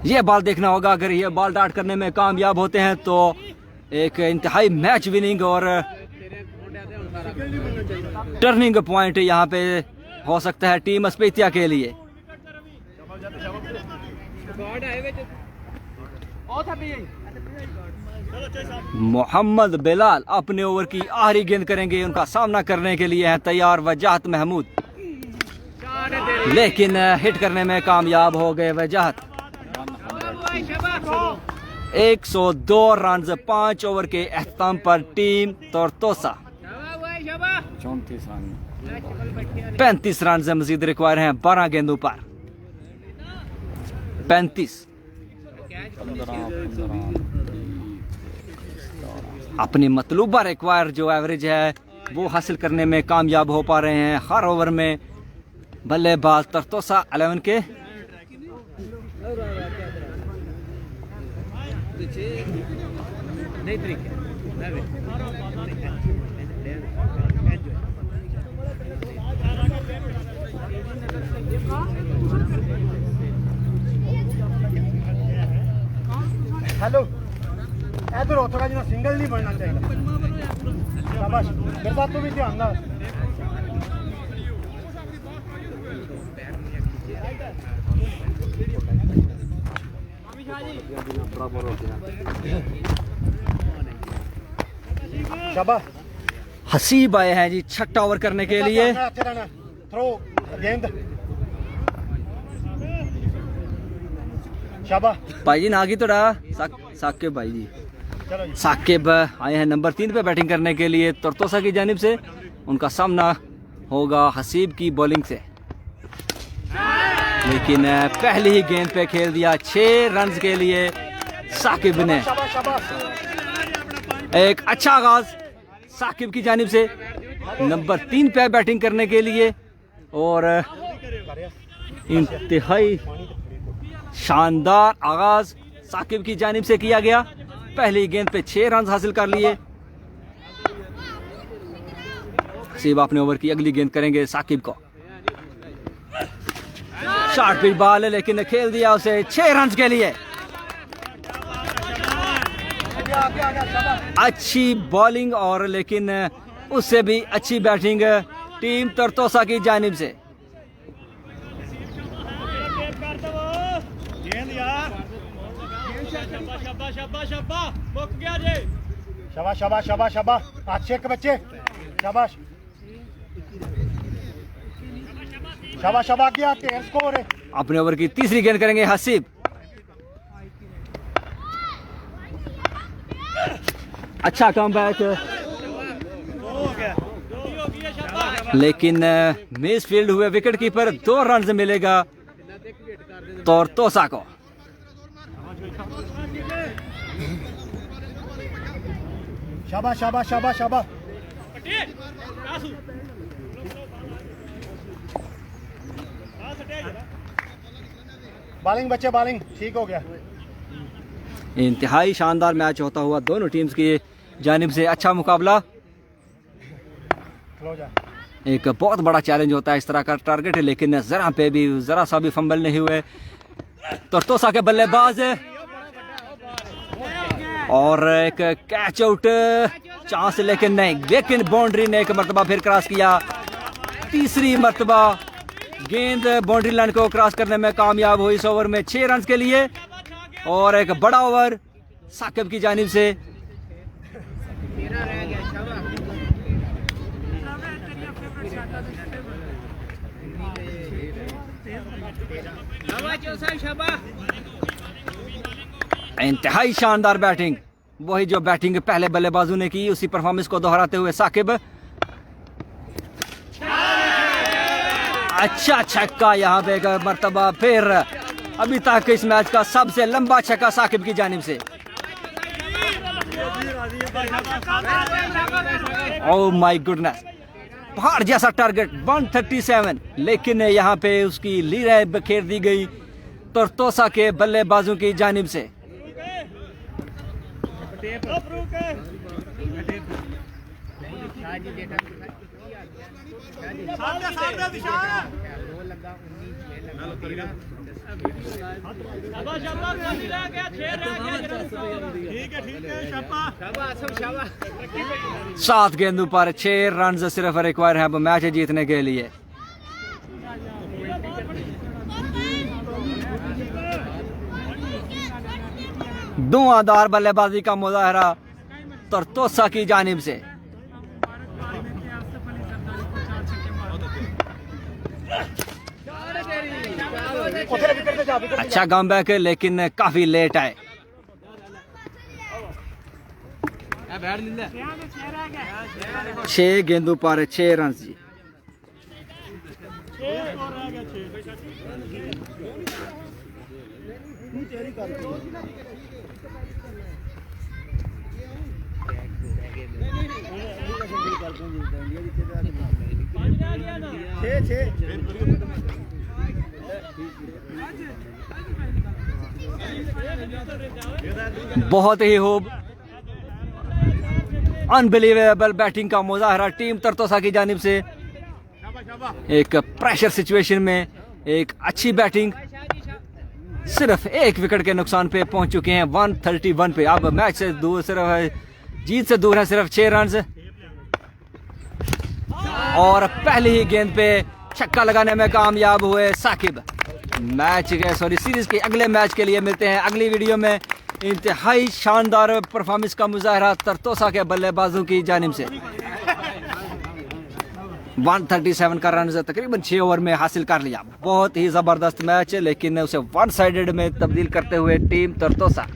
Speaker 1: ये बॉल देखना होगा, अगर ये बॉल डॉट करने में कामयाब होते हैं तो एक इंतहाई मैच विनिंग और टर्निंग पॉइंट यहाँ पे हो सकता है टीम अस्पेतिया के लिए। मोहम्मद बिलाल अपने ओवर की आखिरी गेंद करेंगे। उनका सामना करने के लिए हैं तैयार वजाहत महमूद, लेकिन हिट करने में कामयाब हो गए वजाहत। 102 रन 5 ओवर के अख्ताम पर टीम तोरतोसा 35 रन मजीद रिक्वायर हैं 12 गेंदों पर। 35 अपनी मतलूबा रिक्वायर जो एवरेज है वो हासिल करने में कामयाब हो पा रहे हैं हर ओवर में बल्लेबाज तोरतोसा 11 के।
Speaker 2: हेलो इधर हो, थोड़ा जिना सिंगल नहीं बनना चाहिए। शाबाश, मेरे साथ तो भी ध्यान ना। शाबाश।
Speaker 1: हसीब आए हैं जी 6ठा ओवर करने के लिए।
Speaker 2: थ्रो गेंद। शाबाश
Speaker 1: भाई जी ना की थोड़ा साकिब भाई जी। साकिब आए हैं नंबर 3 पे बैटिंग करने के लिए तोरतोसा की जानिब से। उनका सामना होगा हसीब की बॉलिंग से, लेकिन पहली ही गेंद पे खेल दिया 6 रन के लिए साकिब ने। एक अच्छा आगाज साकिब की जानिब से नंबर 3 पे बैटिंग करने के लिए और इंतहाई शानदार आगाज साकिब की जानिब से किया गया। पहली गेंद पे 6 रन हासिल कर लिए। हसीब अपने ओवर की अगली गेंद करेंगे साकिब को। शॉर्ट पिच बॉल है लेकिन खेल दिया उसे 6 रन के लिए। अच्छी बॉलिंग और लेकिन उससे भी अच्छी बैटिंग टीम तरतोसा की जानिब से।
Speaker 2: शाबाश शाबाश शाबाश शाबाश, अच्छे के बच्चे, शाबाश शाबाश शाबाश, क्या स्कोर है।
Speaker 1: अपने ओवर की तीसरी गेंद करेंगे हसीब। अच्छा कमबैक लेकिन मिस फील्ड हुए विकेट कीपर। 2 रन मिलेगा तरतोसा को।
Speaker 2: शाबाश शाबाश शाबाश शाबाश, बॉलिंग बच्चे बॉलिंग ठीक हो गया।
Speaker 1: इंतहाई शानदार मैच होता हुआ दोनों टीम्स की जानिब से। अच्छा मुकाबला। एक बहुत बड़ा चैलेंज होता है, इस तरह का टारगेट है लेकिन जरा सा भी फंबल नहीं हुए तरतोसा के बल्लेबाज। और एक कैच आउट चांस लेकिन नहीं, लेकिन बाउंड्री ने एक मरतबा फिर क्रॉस किया। तीसरी मरतबा गेंद बाउंड्री लाइन को क्रॉस करने में कामयाब हुई इस ओवर में 6 रन के लिए। और एक बड़ा ओवर साकिब की जानिब से। इंतहाई शानदार बैटिंग, वही जो बैटिंग पहले बल्लेबाजों ने की उसी परफॉर्मेंस को दोहराते हुए साकिब। अच्छा छक्का यहाँ पे एक मरतबा फिर। अभी तक इस मैच का सबसे लंबा छक्का साकिब की जानिब से। ओह माय गुडनेस, पहाड़ जैसा टारगेट 137 लेकिन यहाँ पे उसकी लीरें बखेर दी गई तरतोसा के बल्लेबाजों की जानिब से। सात गेंदों पर 6 रन सिर्फ रिक्वायर है मैच जीतने के लिए। धुआंधार बल्लेबाजी का मुजाहरा तरतोसा की जानिब से। अच्छा कमबैक लेकिन काफी लेट आए। 6 गेंदों पर 6 रन जी। बहुत ही खूब अनबिलीवेबल बैटिंग का मुजाहरा टीम तरतोसा की जानिब से। एक प्रेशर सिचुएशन में एक अच्छी बैटिंग। सिर्फ 1 विकेट के नुकसान पे पहुंच चुके हैं 131 पे। अब मैच से दूर, सिर्फ जीत से दूर है सिर्फ 6 रन। और पहली ही गेंद पे छक्का लगाने में कामयाब हुए साकिब। सीरीज के अगले मैच के लिए मिलते हैं अगली वीडियो में। इंतहाई शानदार परफॉर्मेंस का मुजाहरा तरतोसा के बल्लेबाजों की जानिब से। 137 का रन तकरीबन 6 ओवर में हासिल कर लिया। बहुत ही जबरदस्त मैच लेकिन उसे 1 साइडेड में तब्दील करते हुए टीम तरतोसा।